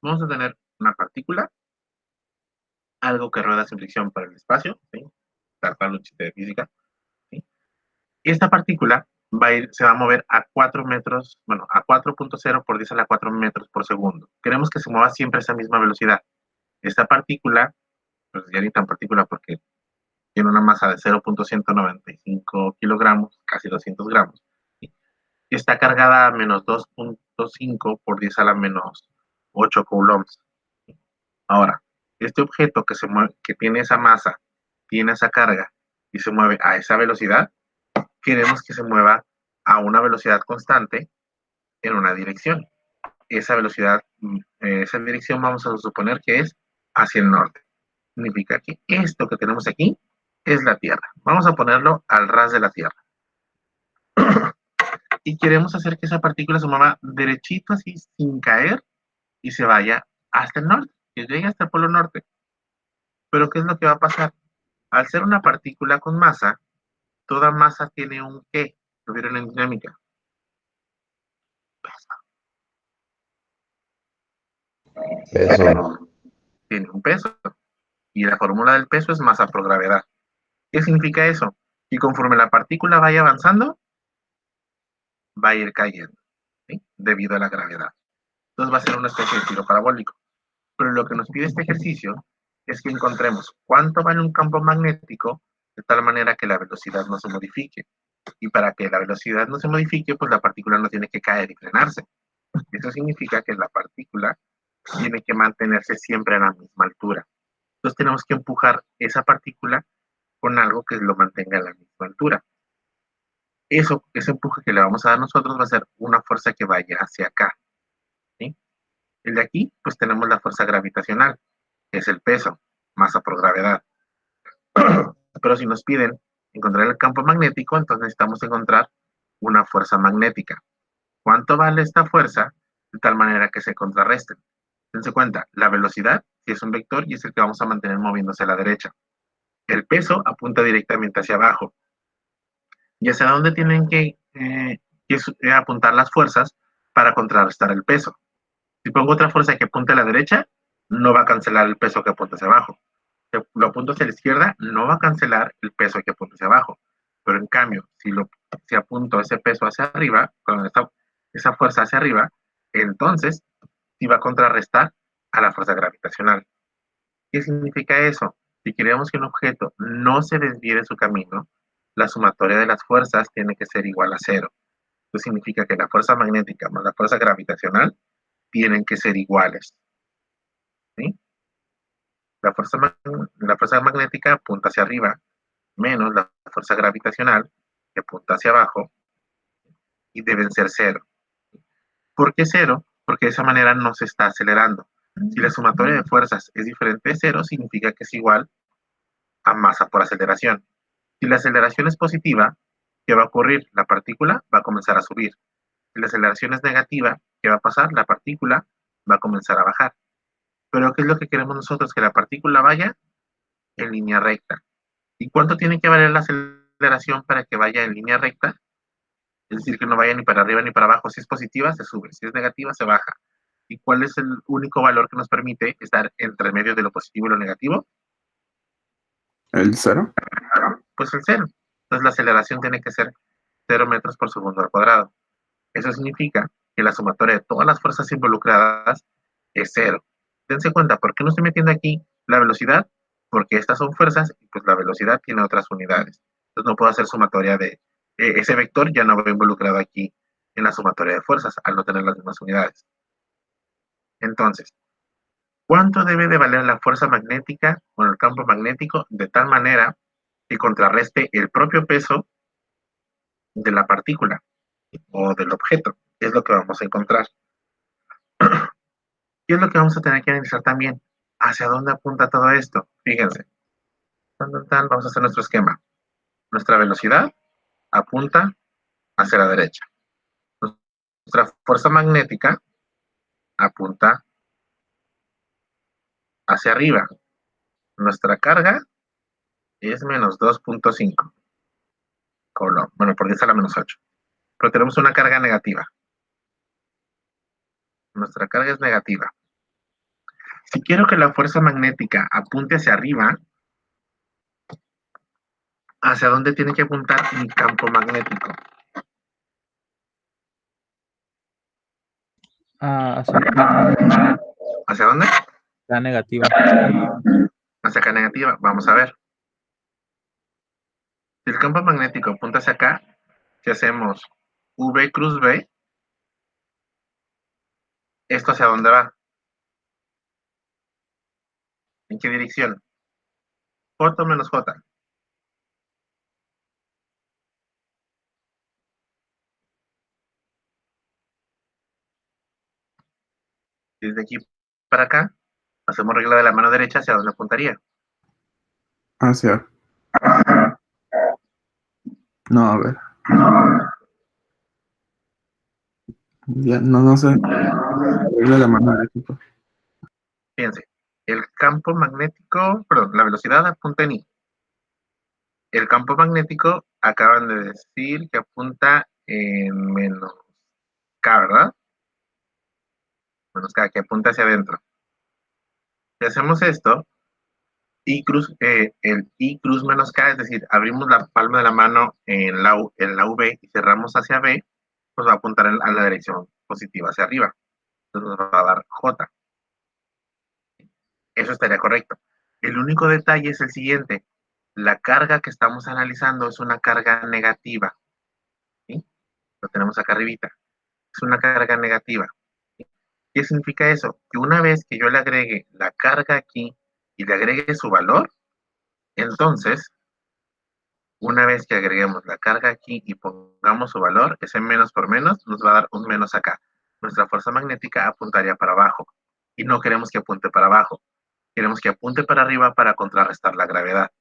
vamos a tener una partícula, algo que rueda sin fricción por el espacio, ¿sí? Tal cual un chiste de física, ¿sí? Y esta partícula se va a mover a 4 metros, bueno, a 4.0 por 10 a la 4 metros por segundo. Queremos que se mueva siempre a esa misma velocidad. Esta partícula, pues ya ni tan partícula porque tiene una masa de 0.195 kilogramos, casi 200 gramos, ¿sí? Está cargada a menos 2.5 por 10 a la menos 8 coulombs. Ahora, este objeto que se mueve, que tiene esa masa, tiene esa carga y se mueve a esa velocidad, queremos que se mueva a una velocidad constante en una dirección. Esa velocidad, esa dirección vamos a suponer que es hacia el norte. Significa que esto que tenemos aquí es la Tierra. Vamos a ponerlo al ras de la Tierra. Y queremos hacer que esa partícula se mueva derechito así sin caer y se vaya hasta el norte, que llegue hasta el polo norte. Pero ¿qué es lo que va a pasar? Al ser una partícula con masa, toda masa tiene un ¿qué? Lo vieron en dinámica. Eso. Tiene un peso. Y la fórmula del peso es masa por gravedad. ¿Qué significa eso? Que conforme la partícula vaya avanzando, va a ir cayendo, ¿sí? Debido a la gravedad. Entonces va a ser una especie de tiro parabólico. Pero lo que nos pide este ejercicio es que encontremos cuánto vale un campo magnético de tal manera que la velocidad no se modifique. Y para que la velocidad no se modifique, pues la partícula no tiene que caer y frenarse. Eso significa que la partícula tiene que mantenerse siempre a la misma altura. Entonces tenemos que empujar esa partícula con algo que lo mantenga a la misma altura. Ese empuje que le vamos a dar nosotros va a ser una fuerza que vaya hacia acá, ¿sí? El de aquí, pues tenemos la fuerza gravitacional, que es el peso, masa por gravedad. Pero si nos piden encontrar el campo magnético, entonces necesitamos encontrar una fuerza magnética. ¿Cuánto vale esta fuerza? De tal manera que se contrarresten. Dense cuenta, la velocidad si es un vector y es el que vamos a mantener moviéndose a la derecha. El peso apunta directamente hacia abajo. ¿Y hacia dónde tienen que apuntar las fuerzas para contrarrestar el peso? Si pongo otra fuerza que apunte a la derecha, no va a cancelar el peso que apunta hacia abajo. Si lo apunto hacia la izquierda, no va a cancelar el peso que apunta hacia abajo. Pero en cambio, si apunto ese peso hacia arriba, con esa fuerza hacia arriba, entonces sí va a contrarrestar a la fuerza gravitacional. ¿Qué significa eso? Si queremos que un objeto no se desvíe de su camino, la sumatoria de las fuerzas tiene que ser igual a cero. Eso significa que la fuerza magnética más la fuerza gravitacional tienen que ser iguales, ¿sí? La fuerza magnética apunta hacia arriba, menos la fuerza gravitacional, que apunta hacia abajo, y deben ser cero. ¿Por qué cero? Porque de esa manera no se está acelerando. Si la sumatoria de fuerzas es diferente de cero, significa que es igual a masa por aceleración. Si la aceleración es positiva, ¿qué va a ocurrir? La partícula va a comenzar a subir. Si la aceleración es negativa, ¿qué va a pasar? La partícula va a comenzar a bajar. Pero ¿qué es lo que queremos nosotros? Que la partícula vaya en línea recta. ¿Y cuánto tiene que valer la aceleración para que vaya en línea recta? Es decir, que no vaya ni para arriba ni para abajo. Si es positiva, se sube. Si es negativa, se baja. ¿Y cuál es el único valor que nos permite estar entre medio de lo positivo y lo negativo? ¿El 0? Pues el cero. Entonces la aceleración tiene que ser 0 metros por segundo al cuadrado. Eso significa que la sumatoria de todas las fuerzas involucradas es cero. Dense cuenta, ¿por qué no estoy metiendo aquí la velocidad? Porque estas son fuerzas y pues la velocidad tiene otras unidades. Entonces no puedo hacer sumatoria de ese vector ya no va involucrado aquí en la sumatoria de fuerzas, al no tener las mismas unidades. Entonces, ¿cuánto debe de valer la fuerza magnética o el campo magnético de tal manera que contrarreste el propio peso de la partícula o del objeto? Es lo que vamos a encontrar. ¿Qué es lo que vamos a tener que analizar también? ¿Hacia dónde apunta todo esto? Fíjense. Vamos a hacer nuestro esquema. Nuestra velocidad apunta hacia la derecha. Nuestra fuerza magnética apunta hacia arriba. Nuestra carga es menos 2.5. Bueno, por 10 a la menos 8. Pero tenemos una carga negativa. Nuestra carga es negativa. Si quiero que la fuerza magnética apunte hacia arriba, ¿hacia dónde tiene que apuntar mi campo magnético? Hacia acá, ¿Hacia dónde? la negativa. Hacia acá negativa. Vamos a ver. Si el campo magnético apunta hacia acá, si hacemos V cruz B, ¿esto hacia dónde va? ¿En qué dirección? J menos J. Desde aquí para acá, hacemos regla de la mano derecha, ¿hacia dónde apuntaría? Hacia. No, a ver. Ya, no sé. Arregla la mano derecha. Fíjense, el campo magnético, perdón, la velocidad apunta en I. El campo magnético acaban de decir que apunta en menos K, ¿verdad? Menos K, que apunta hacia adentro. Si hacemos esto, el I cruz menos K, es decir, abrimos la palma de la mano en la V y cerramos hacia B, pues va a apuntar a la dirección positiva, hacia arriba. Entonces nos va a dar J. Eso estaría correcto. El único detalle es el siguiente. La carga que estamos analizando es una carga negativa. ¿Sí? Lo tenemos acá arribita. Es una carga negativa. ¿Sí? ¿Qué significa eso? Que una vez que yo le agregue la carga aquí y le agregue su valor, entonces, una vez que agreguemos la carga aquí y pongamos su valor, ese menos por menos nos va a dar un menos acá. Nuestra fuerza magnética apuntaría para abajo. Y no queremos que apunte para abajo. Queremos que apunte para arriba para contrarrestar la gravedad.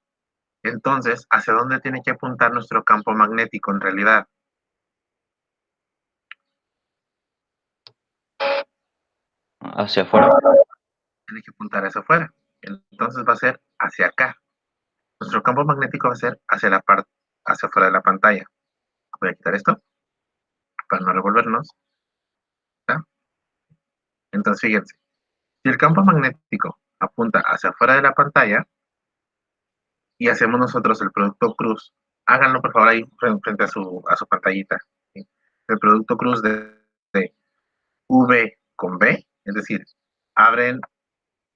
Entonces, ¿hacia dónde tiene que apuntar nuestro campo magnético en realidad? Hacia afuera. Tiene que apuntar hacia afuera. Entonces va a ser hacia acá. Nuestro campo magnético va a ser hacia afuera de la pantalla. Voy a quitar esto para no revolvernos. ¿Está? Entonces, fíjense. Si el campo magnético apunta hacia afuera de la pantalla y hacemos nosotros el producto cruz, háganlo por favor ahí frente a su pantallita. ¿Sí? El producto cruz de V con B, es decir, abren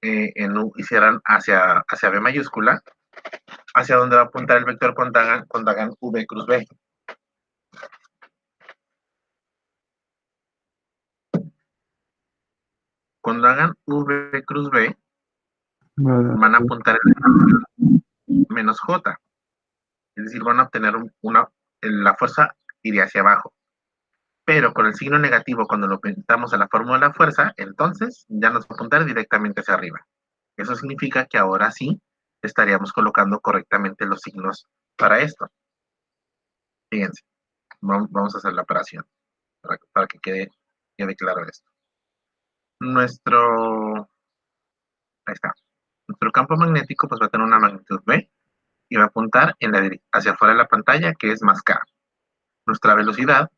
en U y cierran hacia B mayúscula, hacia donde va a apuntar el vector cuando hagan V cruz B. Cuando hagan V cruz B, van a apuntar en menos J. Es decir, van a obtener la fuerza iría hacia abajo. Pero con el signo negativo, cuando lo pintamos a la fórmula de la fuerza, entonces ya nos va a apuntar directamente hacia arriba. Eso significa que ahora sí estaríamos colocando correctamente los signos para esto. Fíjense, vamos a hacer la operación para que quede claro esto. Ahí está. Nuestro campo magnético pues va a tener una magnitud B y va a apuntar hacia afuera de la pantalla, que es más K. Nuestra velocidad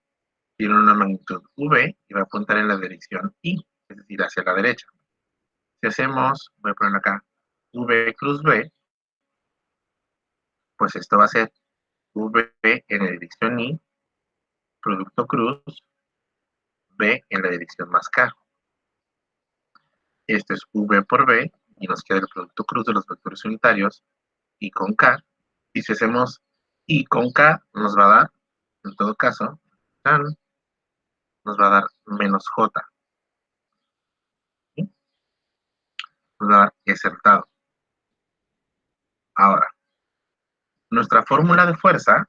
tiene una magnitud V y va a apuntar en la dirección I, es decir, hacia la derecha. Si hacemos, voy a poner acá, V cruz B, pues esto va a ser V en la dirección I, producto cruz, B en la dirección más K. Esto es V por B y nos queda el producto cruz de los vectores unitarios I con K. Y si hacemos I con K, nos va a dar En todo caso, tan, nos va a dar menos J. ¿Sí? Nos va a dar ese resultado. Ahora, nuestra fórmula de fuerza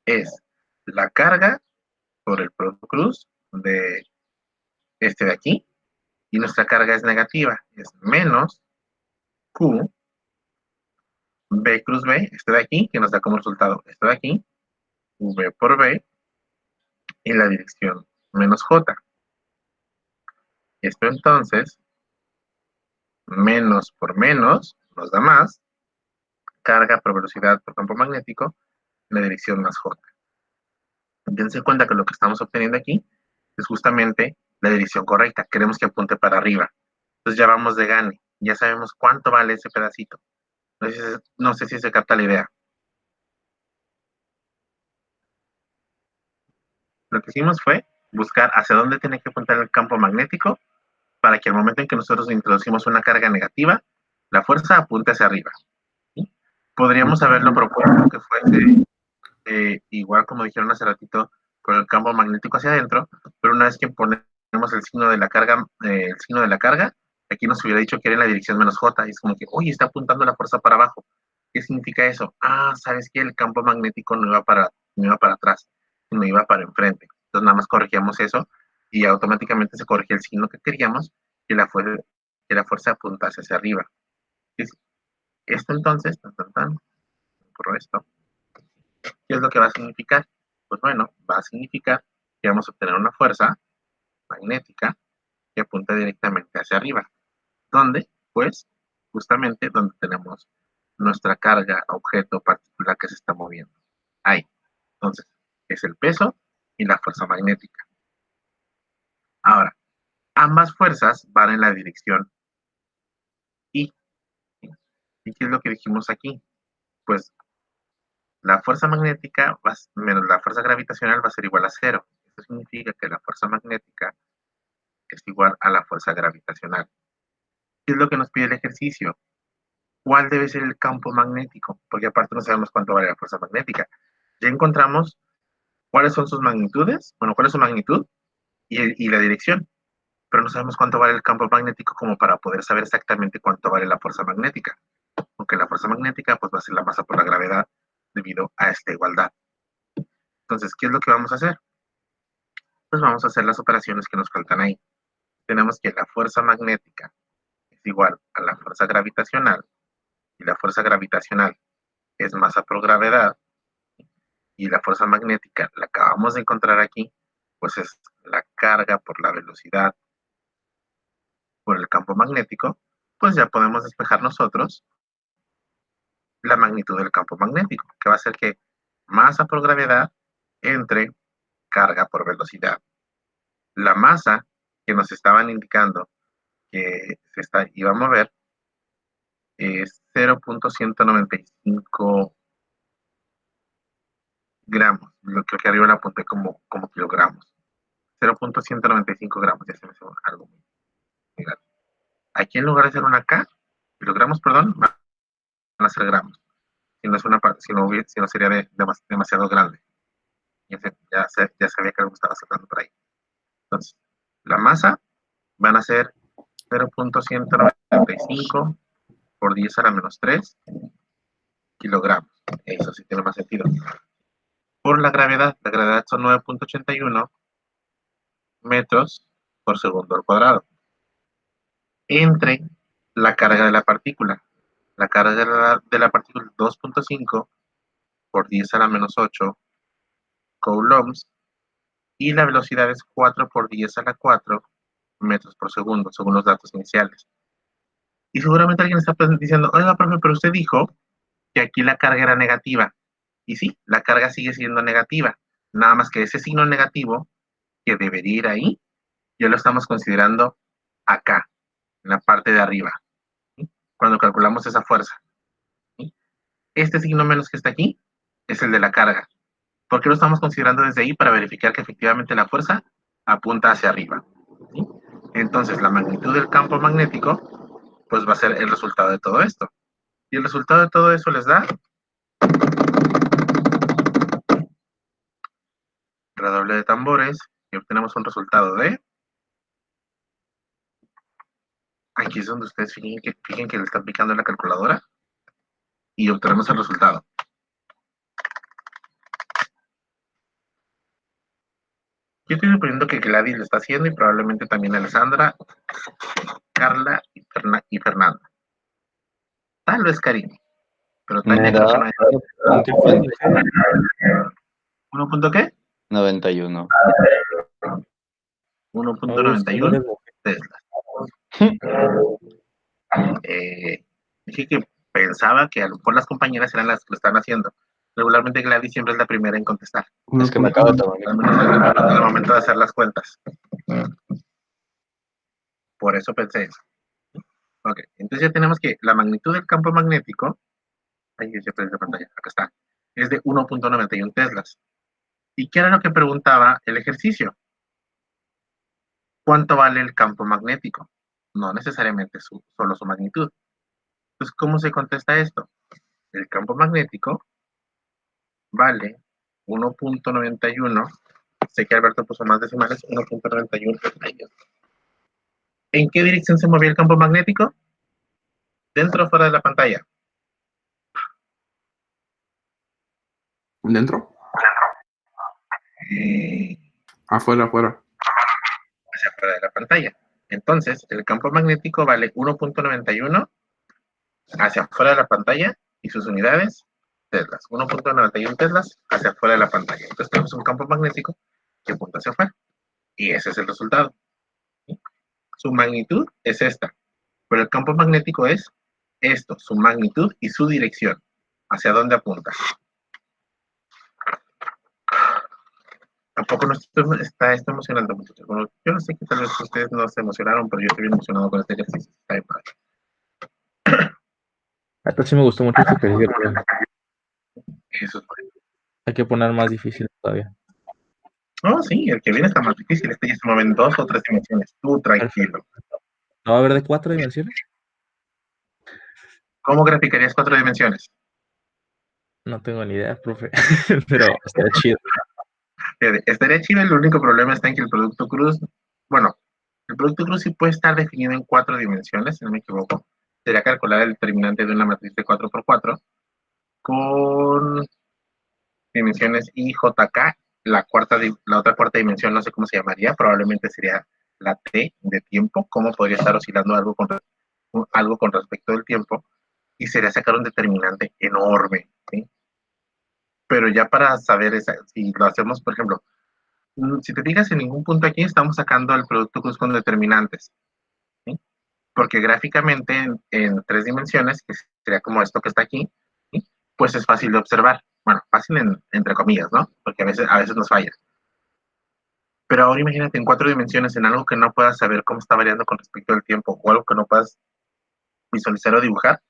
es la carga por el producto cruz de este de aquí, y nuestra carga es negativa, es menos Q B cruz B, este de aquí, que nos da como resultado este de aquí, V por B, en la dirección menos J. Esto entonces, menos por menos, nos da más, carga por velocidad por campo magnético, en la dirección más J. Dense cuenta que lo que estamos obteniendo aquí es justamente la dirección correcta. Queremos que apunte para arriba. Entonces ya vamos de gane. Ya sabemos cuánto vale ese pedacito. No sé si se capta la idea. Lo que hicimos fue buscar hacia dónde tiene que apuntar el campo magnético para que al momento en que nosotros introducimos una carga negativa, la fuerza apunte hacia arriba. ¿Sí? Podríamos haberlo propuesto que fuese igual como dijeron hace ratito, con el campo magnético hacia adentro, pero una vez que ponemos el signo de la carga, aquí nos hubiera dicho que era en la dirección menos J, y es como que, oye, está apuntando la fuerza para abajo. ¿Qué significa eso? Ah, ¿sabes qué? El campo magnético no iba para atrás, sino iba para enfrente. Entonces nada más corregíamos eso, y automáticamente se corregía el signo que queríamos, que la fuerza apuntase hacia arriba. Esto entonces, por esto, ¿qué es lo que va a significar? Pues bueno, va a significar que vamos a obtener una fuerza magnética que apunta directamente hacia arriba. ¿Dónde? Pues justamente donde tenemos nuestra carga, objeto, partícula que se está moviendo. Ahí. Entonces, es el peso y la fuerza magnética. Ahora, ambas fuerzas van en la dirección I. ¿Y qué es lo que dijimos aquí? Pues la fuerza magnética menos la fuerza gravitacional va a ser igual a 0. Eso significa que la fuerza magnética es igual a la fuerza gravitacional. ¿Qué es lo que nos pide el ejercicio? ¿Cuál debe ser el campo magnético? Porque aparte no sabemos cuánto vale la fuerza magnética. Ya encontramos cuáles son sus magnitudes, bueno, cuál es su magnitud y la dirección, pero no sabemos cuánto vale el campo magnético como para poder saber exactamente cuánto vale la fuerza magnética. Aunque la fuerza magnética pues va a ser la masa por la gravedad debido a esta igualdad. Entonces, ¿qué es lo que vamos a hacer? Pues vamos a hacer las operaciones que nos faltan ahí. Tenemos que la fuerza magnética es igual a la fuerza gravitacional, y la fuerza gravitacional es masa por gravedad, y la fuerza magnética la acabamos de encontrar aquí, pues es la carga por la velocidad por el campo magnético, pues ya podemos despejar nosotros la magnitud del campo magnético, que va a ser que masa por gravedad entre carga por velocidad. La masa que nos estaban indicando que iba a mover es 0.195 gramos. Yo creo que arriba la apunté como kilogramos. 0.195 gramos, ya se me hace algo muy grande. Aquí en lugar de ser una K, kilogramos, perdón, van a ser gramos. Si no, si no sería demasiado grande. Ya sabía que algo estaba saltando por ahí. Entonces, la masa van a ser 0.195 por 10 a la menos 3 kilogramos. Eso sí tiene más sentido. Por la gravedad son 9.81 metros por segundo al cuadrado. Entre la carga de la partícula. La carga de la partícula es 2.5 por 10 a la menos 8 coulombs, y la velocidad es 4 por 10 a la 4 metros por segundo, según los datos iniciales. Y seguramente alguien está diciendo, oiga, profe, pero usted dijo que aquí la carga era negativa. Y sí, la carga sigue siendo negativa. Nada más que ese signo negativo que debería ir ahí, ya lo estamos considerando acá, en la parte de arriba, ¿sí? Cuando calculamos esa fuerza. ¿Sí? Este signo menos que está aquí es el de la carga. ¿Por qué lo estamos considerando desde ahí? Para verificar que efectivamente la fuerza apunta hacia arriba. ¿Sí? Entonces, la magnitud del campo magnético, pues va a ser el resultado de todo esto. Y el resultado de todo eso les da redoble de tambores y obtenemos un resultado de... Aquí es donde ustedes fijen que le están picando en la calculadora y obtenemos el resultado. Yo estoy suponiendo que Gladys lo está haciendo y probablemente también Alessandra, Carla y Fernanda. Tal vez Karim, pero Me Tania creo que da no hay. ¿1 punto qué? 91. 1.91 Tesla. Dije que pensaba que a lo mejor las compañeras eran las que lo están haciendo. Regularmente Gladys siempre es la primera en contestar, Es que me acabo de tomar. al menos en el momento de hacer las cuentas. Por eso pensé eso. Ok, entonces ya tenemos que la magnitud del campo magnético, ahí ya perdí la pantalla, acá está, es de 1.91 teslas. ¿Y qué era lo que preguntaba el ejercicio? ¿Cuánto vale el campo magnético? No necesariamente solo su magnitud. Entonces, ¿cómo se contesta esto? El campo magnético vale 1.91. Sé que Alberto puso más decimales, 1.91. ¿En qué dirección se movía el campo magnético? ¿Dentro o fuera de la pantalla? ¿Dentro? Afuera. Hacia afuera de la pantalla. Entonces, el campo magnético vale 1.91 hacia afuera de la pantalla y sus unidades, teslas. 1.91 teslas hacia afuera de la pantalla. Entonces tenemos un campo magnético que apunta hacia afuera. Y ese es el resultado. Su magnitud es esta. Pero el campo magnético es esto, su magnitud y su dirección. ¿Hacia dónde apunta? Tampoco nos está emocionando, muchachos. Bueno, yo no sé que tal vez ustedes no se emocionaron, pero yo estoy bien emocionado con este ejercicio. Está bien padre. Hasta sí me gustó mucho este ejercicio, pero Eso es. hay que poner más difícil todavía. No, sí, el que viene está más difícil. Este ya se mueve en 2 o 3 dimensiones. Tú tranquilo. ¿No va a haber de 4 dimensiones? ¿Cómo graficarías 4 dimensiones? No tengo ni idea, profe. Pero estaría chido. Estaría chido, el único problema está en que el producto cruz, bueno, el producto cruz sí puede estar definido en 4 dimensiones, si no me equivoco. Sería calcular el determinante de una matriz de 4x4 con dimensiones IJK. La otra cuarta dimensión no sé cómo se llamaría, probablemente sería la T de tiempo, cómo podría estar oscilando algo con respecto del tiempo, y sería sacar un determinante enorme, ¿sí? Pero ya para saber si lo hacemos, por ejemplo, si te fijas, en ningún punto aquí estamos sacando el producto cruz con determinantes, ¿sí? Porque gráficamente en 3 dimensiones, que sería como esto que está aquí, ¿sí? Pues es fácil de observar. Bueno, fácil entre comillas, ¿no? Porque a veces nos falla. Pero ahora imagínate en 4 dimensiones, en algo que no puedas saber cómo está variando con respecto al tiempo, o algo que no puedas visualizar o dibujar,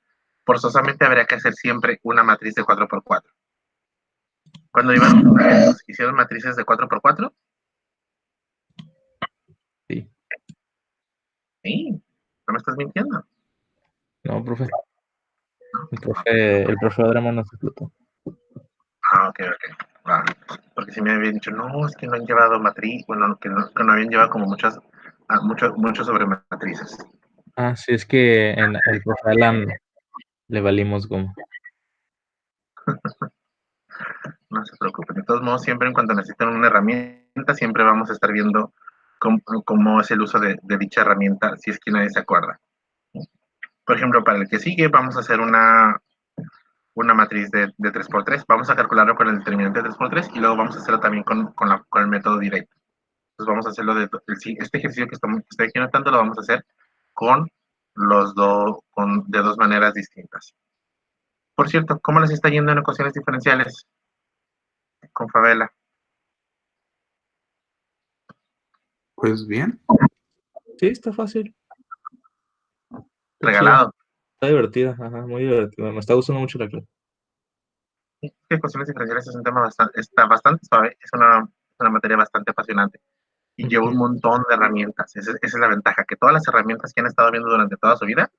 forzosamente habría que hacer siempre una matriz de 4x4. Cuando hicieron matrices de 4x4, Sí. sí, no me estás mintiendo. No, profe. El profe Adrema nos explotó. Ah, ok. Vale. Porque si me habían dicho, no, es que no han llevado matriz, bueno, que no habían llevado como mucho sobre matrices. Ah, sí, es que en el profe Alan le valimos goma. No se preocupen. De todos modos, siempre en cuanto necesiten una herramienta, siempre vamos a estar viendo cómo es el uso de dicha herramienta, si es que nadie se acuerda. Por ejemplo, para el que sigue, vamos a hacer una matriz de 3x3. Vamos a calcularlo con el determinante de 3x3 y luego vamos a hacerlo también con el método directo. Entonces vamos a hacerlo este ejercicio que estoy aquí anotando, lo vamos a hacer con de 2 maneras distintas. Por cierto, ¿cómo les está yendo en ecuaciones diferenciales con Favela? Pues bien. Sí, está fácil. Está chida. Regalado. Está divertida, ajá, muy divertida. Me está gustando mucho la clase. Ecuaciones diferenciales es un tema bastante suave, es una materia bastante apasionante y lleva un montón de herramientas. Esa es la ventaja, que todas las herramientas que han estado viendo durante toda su vida,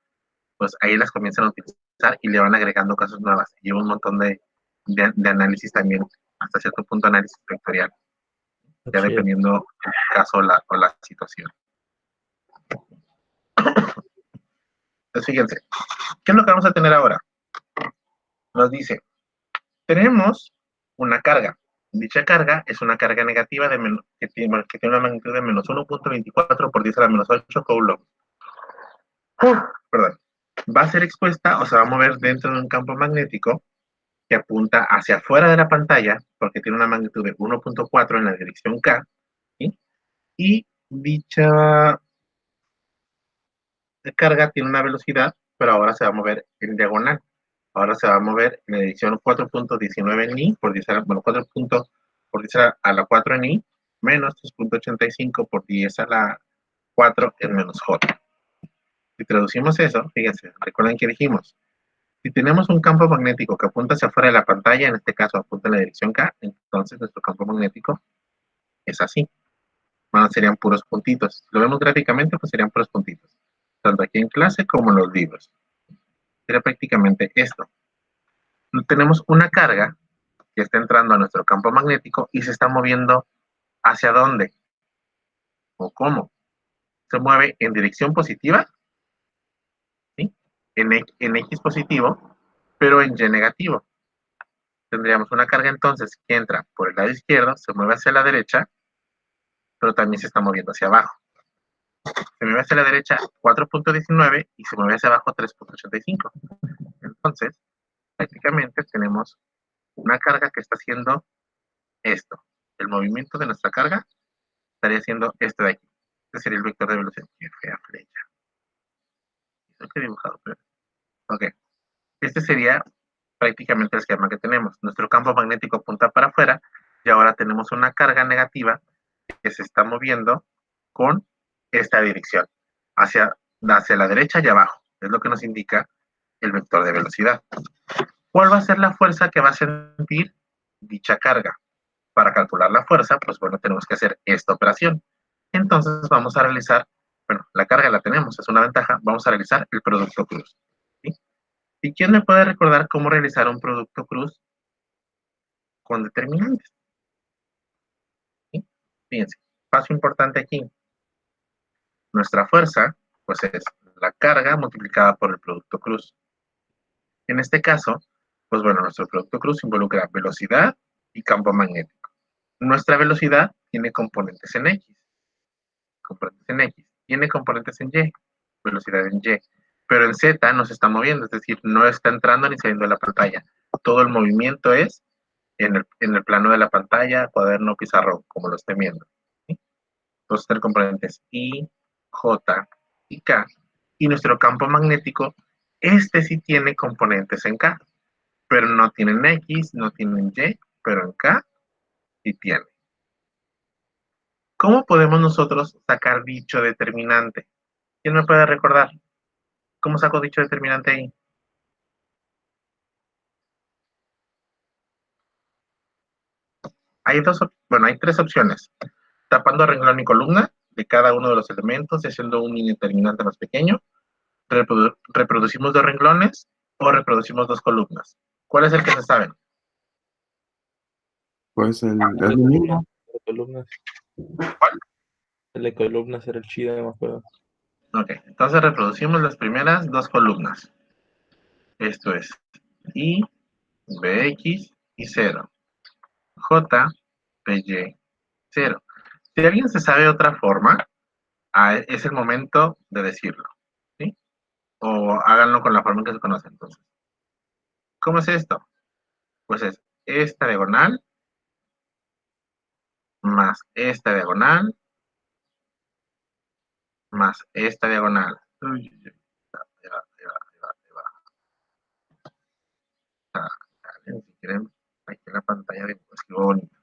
pues ahí las comienzan a utilizar y le van agregando cosas nuevas. Lleva un montón de análisis también, hasta cierto punto análisis vectorial. ya Chido. dependiendo el caso o la situación. Entonces, fíjense, ¿qué es lo que vamos a tener ahora? Nos dice, tenemos una carga. Dicha carga es una carga negativa que tiene una magnitud de menos 1.24 por 10 a la menos 8 coulombs. Perdón. Va a ser expuesta o se va a mover dentro de un campo magnético que apunta hacia afuera de la pantalla porque tiene una magnitud de 1.4 en la dirección K, ¿sí? Y dicha carga tiene una velocidad, pero ahora se va a mover en diagonal. Ahora se va a mover en la dirección 4.19 en I por 10 a la, bueno, 4 por 10 a la 4 en I menos 3.85 por 10 a la 4 en menos J. Si traducimos eso, fíjense, recuerden que dijimos, si tenemos un campo magnético que apunta hacia afuera de la pantalla, en este caso apunta en la dirección K, entonces nuestro campo magnético es así. Bueno, serían puros puntitos. Si lo vemos gráficamente, pues serían puros puntitos. Tanto aquí en clase como en los libros. Sería prácticamente esto. Tenemos una carga que está entrando a nuestro campo magnético y se está moviendo ¿hacia dónde? ¿O cómo? Se mueve en dirección positiva, ¿sí? En X positivo, pero en Y negativo. Tendríamos una carga entonces que entra por el lado izquierdo, se mueve hacia la derecha, pero también se está moviendo hacia abajo. Se mueve hacia la derecha 4.19 y se mueve hacia abajo 3.85. Entonces, prácticamente tenemos una carga que está haciendo esto. El movimiento de nuestra carga estaría haciendo esto de aquí. Este sería el vector de velocidad. Qué fea flecha. Eso que he dibujado, pero... Ok. Este sería prácticamente el esquema que tenemos. Nuestro campo magnético apunta para afuera y ahora tenemos una carga negativa que se está moviendo con esta dirección, hacia la derecha y abajo. Es lo que nos indica el vector de velocidad. ¿Cuál va a ser la fuerza que va a sentir dicha carga? Para calcular la fuerza, pues bueno, tenemos que hacer esta operación. Entonces vamos a realizar, bueno, la carga la tenemos, es una ventaja, vamos a realizar el producto cruz. ¿Sí? ¿Y quién me puede recordar cómo realizar un producto cruz con determinantes? ¿Sí? Fíjense, paso importante aquí. Nuestra fuerza, pues es la carga multiplicada por el producto cruz. En este caso, pues bueno, nuestro producto cruz involucra velocidad y campo magnético. Nuestra velocidad tiene componentes en X, tiene componentes en Y, velocidad en Y, pero en Z no se está moviendo, es decir, no está entrando ni saliendo de la pantalla. Todo el movimiento es en el plano de la pantalla, cuaderno, pizarrón, como lo estén viendo. ¿Sí? Entonces, tenemos componentes I, J y K. Y nuestro campo magnético, este sí tiene componentes en K, pero no tienen X, no tienen Y, pero en K sí tiene. ¿Cómo podemos nosotros sacar dicho determinante? ¿Quién me puede recordar? ¿Cómo saco dicho determinante ahí? Hay tres opciones. Tapando renglón y columna de cada uno de los elementos y haciendo un indeterminante más pequeño. Reproducimos dos renglones o reproducimos dos columnas. ¿Cuál es el que se sabe? Pues es lo mismo. De columnas. ¿Cuál? El de columnas era el chido, me acuerdo. Ok, entonces reproducimos las primeras dos columnas. Esto es I, Bx y 0. J, By, 0. Si alguien se sabe otra forma, es el momento de decirlo. ¿Sí? O háganlo con la forma en que se conoce entonces. ¿Cómo es esto? Pues es esta diagonal más esta diagonal más esta diagonal. Uy, ahí va. Si quieren, aquí en la pantalla de escribo bonito.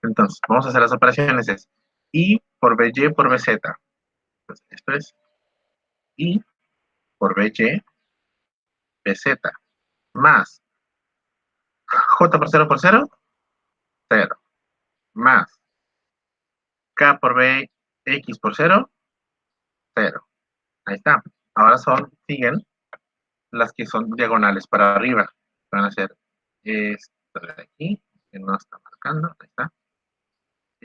Entonces, vamos a hacer las operaciones. Es I por BY por BZ. Entonces, esto es I por BY, BZ, más J por 0, 0. Más K por B, X por 0, 0. Ahí está. Ahora siguen las que son diagonales para arriba. Van a ser esta de aquí, que no está marcando. Ahí está.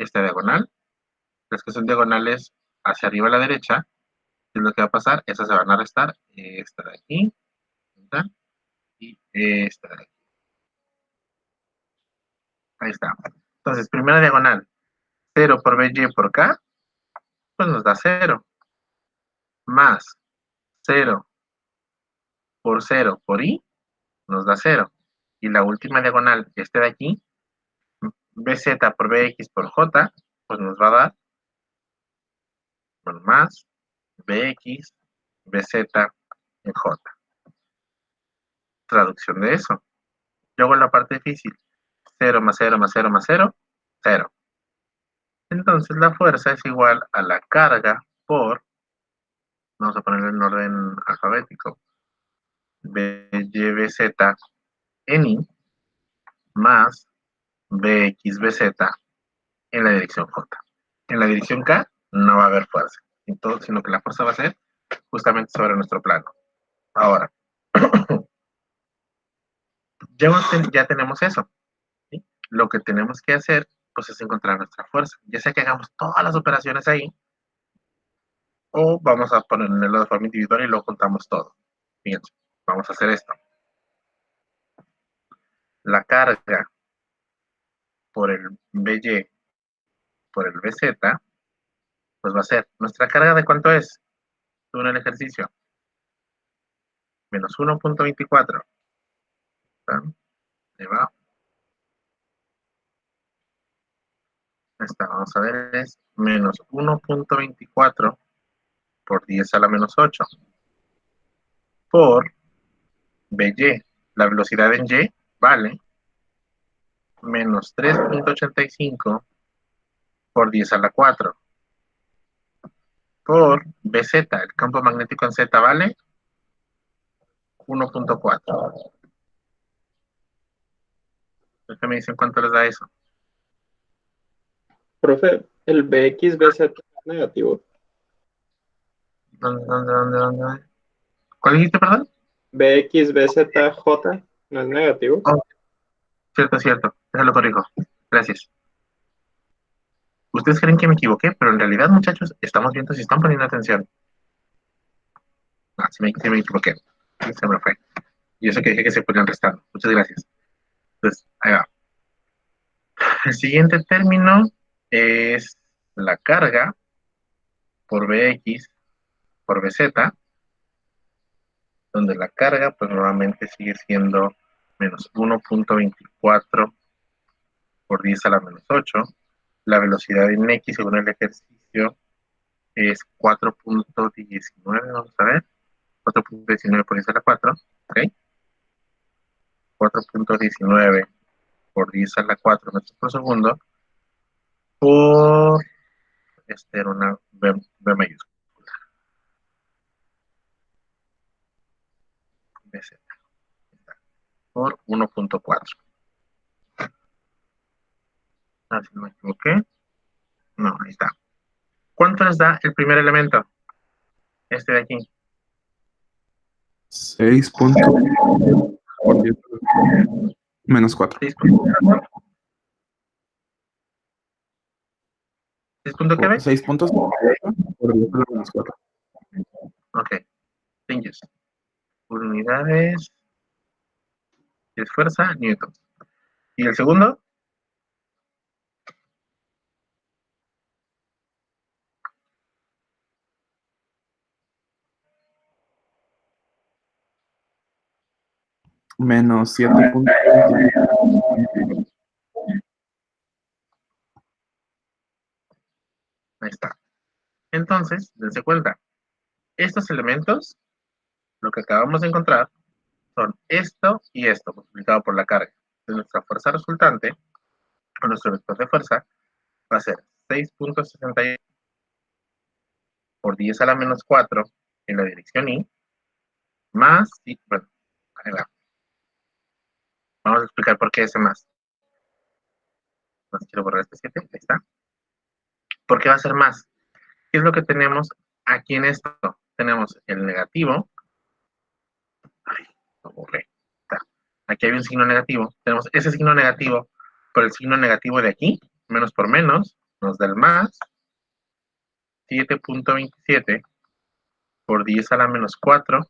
esta diagonal. Las que son diagonales hacia arriba a la derecha, ¿qué es lo que va a pasar? Esas se van a restar. Esta de aquí, esta, y esta de aquí. Ahí está. Entonces, primera diagonal, 0 por BY por K, pues nos da 0. Más 0 por 0 por I, nos da 0. Y la última diagonal, este de aquí, BZ por BX por J, pues nos va a dar, bueno, más BX, BZ en J. Traducción de eso. Luego la parte difícil, 0 más 0 más 0 más 0, 0. Entonces la fuerza es igual a la carga por, vamos a ponerlo en orden alfabético, BYBZ en I más BXBZ en la dirección J. En la dirección K no va a haber fuerza, sino que la fuerza va a ser justamente sobre nuestro plano. Ahora, ya tenemos eso, ¿sí? Lo que tenemos que hacer pues, es encontrar nuestra fuerza. Ya sea que hagamos todas las operaciones ahí, o vamos a ponerlo de forma individual y lo contamos todo. Fíjense, vamos a hacer esto. La carga por el BY por el BZ, pues va a ser, ¿nuestra carga de cuánto es? Según el ejercicio. Menos 1.24. Ahí va. Esta, vamos a ver, es menos 1.24 por 10 a la menos 8 por BY. La velocidad en Y vale menos 3.85 por 10 a la 4 por BZ. El campo magnético en Z vale 1.4. ¿Qué me dicen cuánto les da eso? Profe, el BXBZ es negativo. ¿Dónde? ¿Cuál dijiste, perdón? BXBZJ no es negativo. Oh, cierto. Déjalo corrijo. Gracias. Ustedes creen que me equivoqué, pero en realidad, muchachos, estamos viendo si están poniendo atención. Sí me equivoqué. Se me fue. Y eso que dije que se podían restar. Muchas gracias. Entonces, ahí va. El siguiente término es la carga por BX por BZ, donde la carga, pues nuevamente sigue siendo menos 1.24 por 10 a la menos 8. La velocidad en X, según el ejercicio, es 4.19, vamos a ver. 4.19 por 10 a la 4, ¿ok? 4.19 por 10 a la 4 metros por segundo por, era una B mayúscula. BZ. Por 1.4. Ah, si no me equivoqué. No, ahí está. ¿Cuánto les da el primer elemento? Este de aquí. 6 puntos por 10 menos 4. 6.4. ¿6 qué ves? 6 puntos por 10 a la menos 4. Ok. Changes. Unidades. Es fuerza, newtons. ¿Y el segundo? Menos 7.20. Ahí está. Entonces, dense cuenta. Estos elementos, lo que acabamos de encontrar, son esto y esto, multiplicado por la carga. Entonces, nuestra fuerza resultante, o nuestro vector de fuerza, va a ser 6.68 por 10 a la menos 4 en la dirección Y, más, y bueno, ahí va. Vamos a explicar por qué ese más. Quiero borrar este 7, ahí está. ¿Por qué va a ser más? ¿Qué es lo que tenemos aquí en esto? Tenemos el negativo. Ay, lo borré. Está. Aquí hay un signo negativo. Tenemos ese signo negativo por el signo negativo de aquí, menos por menos, nos da el más 7.27 por 10 a la menos 4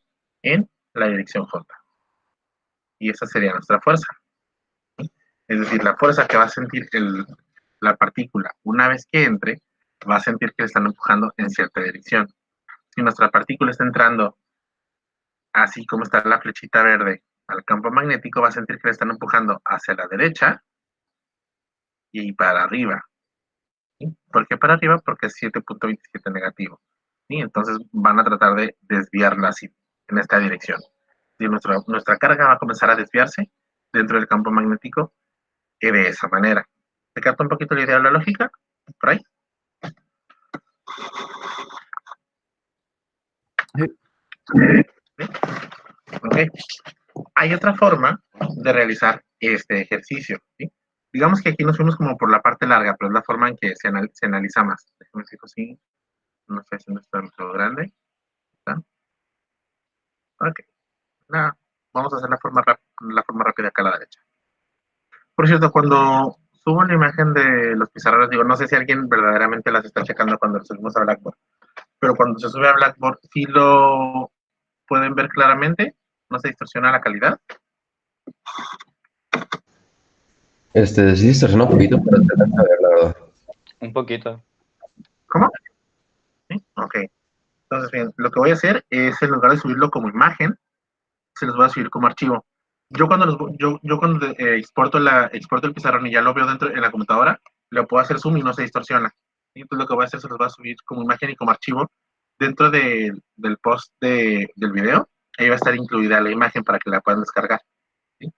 en la dirección J. Y esa sería nuestra fuerza. Es decir, la fuerza que va a sentir la partícula una vez que entre, va a sentir que le están empujando en cierta dirección. Si nuestra partícula está entrando así como está la flechita verde al campo magnético, va a sentir que le están empujando hacia la derecha y para arriba. ¿Sí? ¿Por qué para arriba? Porque es 7.27 negativo. ¿Sí? Entonces van a tratar de desviarla así, en esta dirección. ¿Sí? Nuestra carga va a comenzar a desviarse dentro del campo magnético y de esa manera. ¿Te capta un poquito la idea de la lógica? ¿Por ahí? ¿Sí? Ok. Hay otra forma de realizar este ejercicio. ¿Sí? Digamos que aquí nos fuimos como por la parte larga, pero es la forma en que se analiza más. Déjame fijo si no estoy haciendo esto demasiado grande. ¿Está? Ok. Vamos a hacer la forma rápida acá a la derecha. Por cierto, cuando subo la imagen de los pizarrones, digo, no sé si alguien verdaderamente las está checando cuando lo subimos a Blackboard, pero cuando se sube a Blackboard, sí lo pueden ver claramente, no se distorsiona la calidad. Sí distorsiona un poquito, pero te alcanza a ver, la verdad. Un poquito. ¿Cómo? ¿Sí? Ok. Entonces, bien, lo que voy a hacer es, en lugar de subirlo como imagen, se los voy a subir como archivo. Yo cuando exporto el pizarrón y ya lo veo dentro en la computadora, lo puedo hacer zoom y no se distorsiona. ¿Sí? Entonces lo que voy a hacer, se los voy a subir como imagen y como archivo dentro del post del video. Ahí va a estar incluida la imagen para que la puedan descargar. ¿Sí?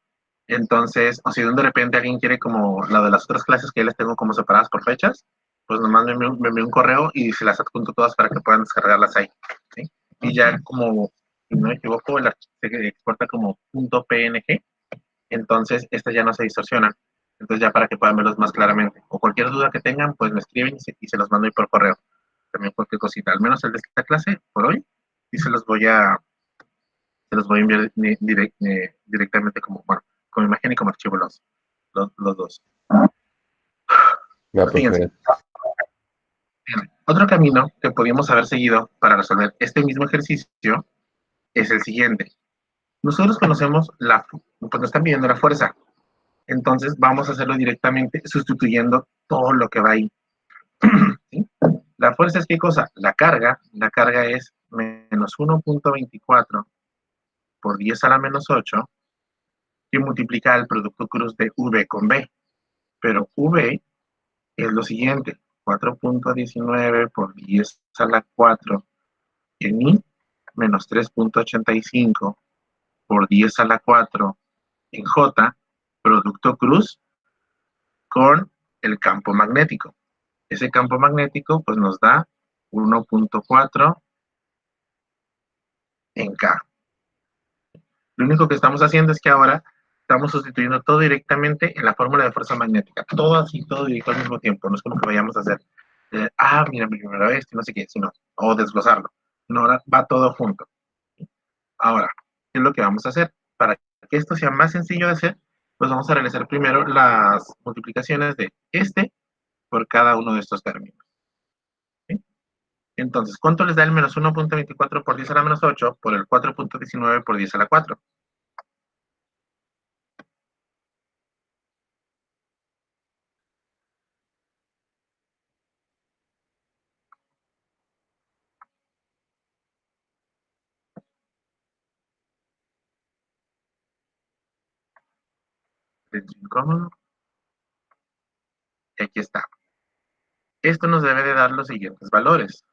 Entonces, o si de repente alguien quiere como la de las otras clases que ya les tengo como separadas por fechas, pues nomás me envío un correo y se las adjunto todas para que puedan descargarlas ahí. ¿Sí? Y ya como, si no me equivoco, el archivo se exporta como .png, entonces estas ya no se distorsionan. Entonces ya para que puedan verlos más claramente. O cualquier duda que tengan, pues me escriben y se los mando ahí por correo. También cualquier cosita, al menos el de esta clase por hoy, y se los voy a enviar directamente como, bueno, como imagen y como archivo los dos. Ya, pues, Fíjense. Otro camino que podríamos haber seguido para resolver este mismo ejercicio es el siguiente. Nosotros conocemos pues nos están midiendo la fuerza. Entonces vamos a hacerlo directamente sustituyendo todo lo que va ahí. ¿Sí? La fuerza es ¿qué cosa? La carga es menos 1.24 por 10 a la menos 8 que multiplica el producto cruz de V con B. Pero V es lo siguiente, 4.19 por 10 a la 4 en I menos 3.85 por 10 a la 4 en J, producto cruz con el campo magnético. Ese campo magnético pues nos da 1.4 en K. Lo único que estamos haciendo es que ahora estamos sustituyendo todo directamente en la fórmula de fuerza magnética. Todo así, todo directo al mismo tiempo. No es como que vayamos a hacer, mira, mi primera vez, no sé qué, sino, o desglosarlo. No, ahora va todo junto. Ahora, ¿qué es lo que vamos a hacer? Para que esto sea más sencillo de hacer, pues vamos a realizar primero las multiplicaciones de este por cada uno de estos términos. ¿Sí? Entonces, ¿cuánto les da el menos 1.24 por 10 a la menos 8 por el 4.19 por 10 a la 4? Incómodo. Y aquí está. Esto nos debe de dar los siguientes valores.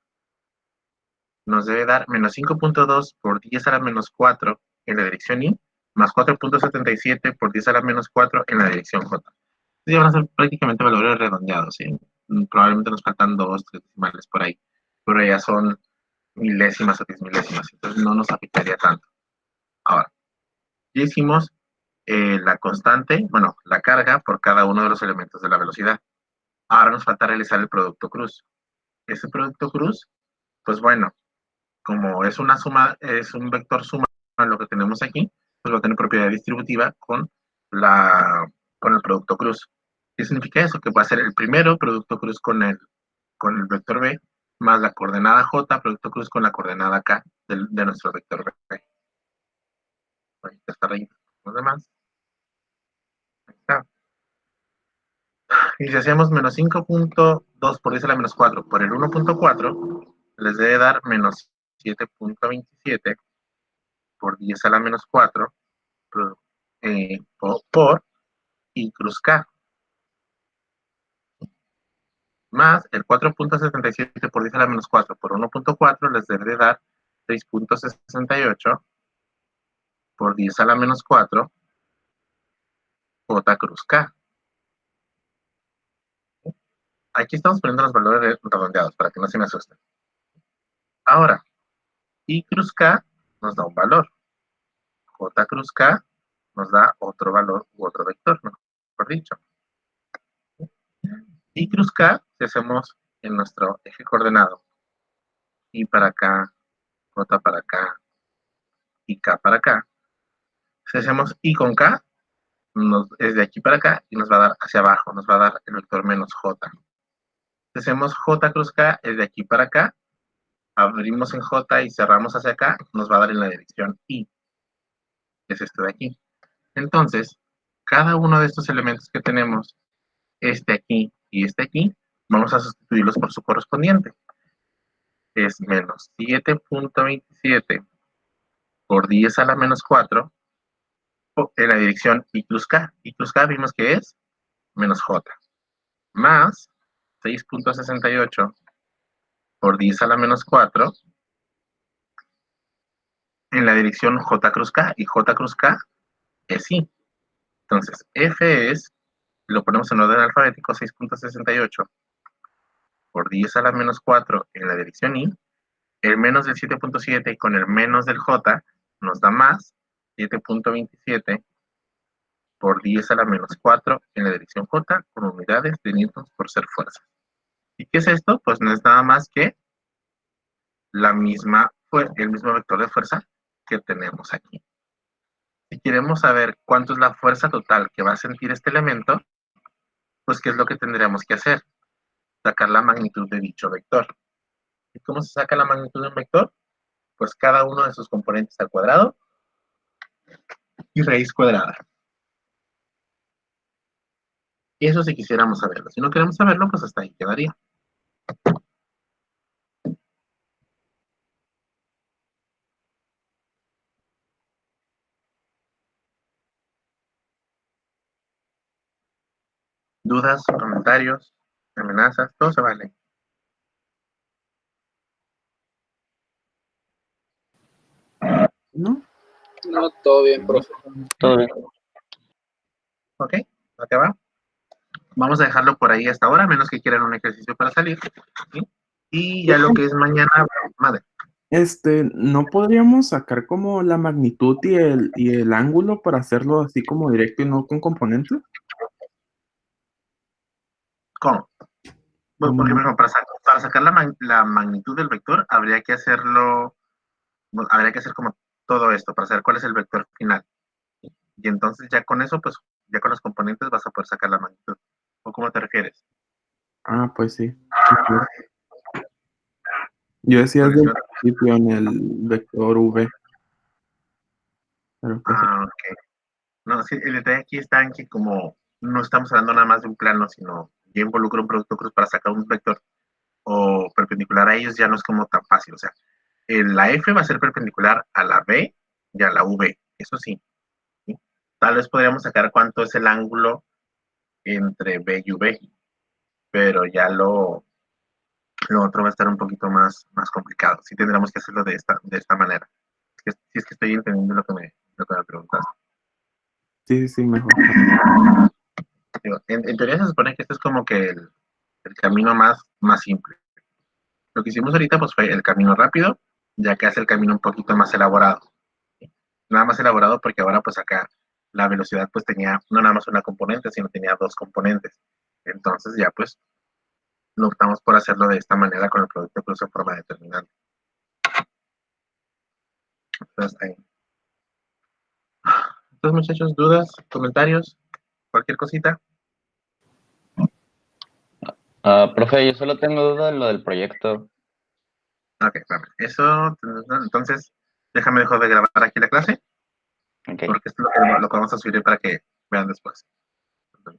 Nos debe dar menos 5.2 por 10 a la menos 4 en la dirección I, más 4.77 por 10 a la menos 4 en la dirección J. Ya van a ser prácticamente valores redondeados, ¿sí? Probablemente nos faltan 2, 3 decimales por ahí, pero ya son milésimas o 10 milésimas, entonces no nos afectaría tanto. Ahora, ya hicimos la constante, bueno, la carga por cada uno de los elementos de la velocidad. Ahora nos falta realizar el producto cruz. Ese producto cruz, pues bueno, como es una suma, es un vector suma lo que tenemos aquí, pues va a tener propiedad distributiva con el producto cruz. ¿Qué significa eso? Que va a ser el primero, producto cruz con el vector B, más la coordenada J, producto cruz con la coordenada K de nuestro vector B. Ahorita está ahí los demás. Ahí está. Y si hacemos menos 5.2 por 10 a la menos 4 por el 1.4, les debe dar menos 7.27 por 10 a la menos 4 por I cruz K. Más el 4.77 por 10 a la menos 4 por 1.4 les debe dar 6.68 por 10 a la menos 4 J cruz K. Aquí estamos poniendo los valores redondeados para que no se me asusten. Ahora, I cruz K nos da un valor. J cruz K nos da otro valor u otro vector, mejor dicho. I cruz K, si hacemos en nuestro eje coordenado, I para acá, J para acá, y K para acá. Si hacemos I con K, es de aquí para acá y nos va a dar hacia abajo, nos va a dar el vector menos J. Si hacemos J cruz K, es de aquí para acá, abrimos en J y cerramos hacia acá, nos va a dar en la dirección I, que es este de aquí. Entonces, cada uno de estos elementos que tenemos, este aquí y este aquí, vamos a sustituirlos por su correspondiente. Es menos 7.27 por 10 a la menos 4 en la dirección I cruz K. I cruz K vimos que es menos J. Más 6.68 por 10 a la menos 4 en la dirección J cruz K. Y J cruz K es I. Entonces, F es, lo ponemos en orden alfabético, 6.68 por 10 a la menos 4 en la dirección I. El menos del 7.7 con el menos del J nos da más 7.27 por 10 a la menos 4 en la dirección J con unidades de newtons por ser fuerza. ¿Y qué es esto? Pues no es nada más que el mismo vector de fuerza que tenemos aquí. Si queremos saber cuánto es la fuerza total que va a sentir este elemento, pues ¿qué es lo que tendríamos que hacer? Sacar la magnitud de dicho vector. ¿Y cómo se saca la magnitud de un vector? Pues cada uno de sus componentes al cuadrado y raíz cuadrada. Y eso si quisiéramos saberlo. Si no queremos saberlo, pues hasta ahí quedaría. Dudas, comentarios, amenazas, todo se vale. ¿No? No, todo bien, profe. Todo bien. ¿Ok? ¿No te va? Vamos a dejarlo por ahí hasta ahora, a menos que quieran un ejercicio para salir. ¿Sí? Y ya lo que es mañana, madre. ¿No podríamos sacar como la magnitud y el ángulo para hacerlo así como directo y no con componentes? ¿Cómo? Bueno, porque, por ejemplo, para sacar la magnitud del vector, habría que hacerlo, bueno, habría que hacer como todo esto, para saber cuál es el vector final. Y entonces ya con eso, pues, ya con los componentes vas a poder sacar la magnitud. ¿O cómo te refieres? Ah, pues sí. Yo decía Porque desde si el no- principio en el vector V. Pero pues, ok. No, sí, el detalle aquí está en que como no estamos hablando nada más de un plano, sino ya involucra un producto cruz para sacar un vector o perpendicular a ellos, ya no es como tan fácil. O sea, la F va a ser perpendicular a la B y a la V, eso sí. ¿Sí? Tal vez podríamos sacar cuánto es el ángulo entre B y V, pero ya lo otro va a estar un poquito más complicado. Sí tendremos que hacerlo de esta manera. Si es que estoy entendiendo lo que me preguntas. sí, mejor. Digo, en teoría se supone que este es como que el camino más simple. Lo que hicimos ahorita pues fue el camino rápido, ya que hace el camino un poquito más elaborado. ¿Sí? Nada más elaborado porque ahora pues acá la velocidad pues tenía no nada más una componente, sino tenía dos componentes. Entonces ya pues lo optamos por hacerlo de esta manera con el producto cruz en forma determinante. Entonces, ahí. Entonces muchachos, dudas, comentarios, cualquier cosita. Profe, yo solo tengo duda en lo del proyecto. Ok, espérame. Eso, entonces, déjame dejar de grabar aquí la clase, Ok. porque esto es lo que vamos a subir para que vean después.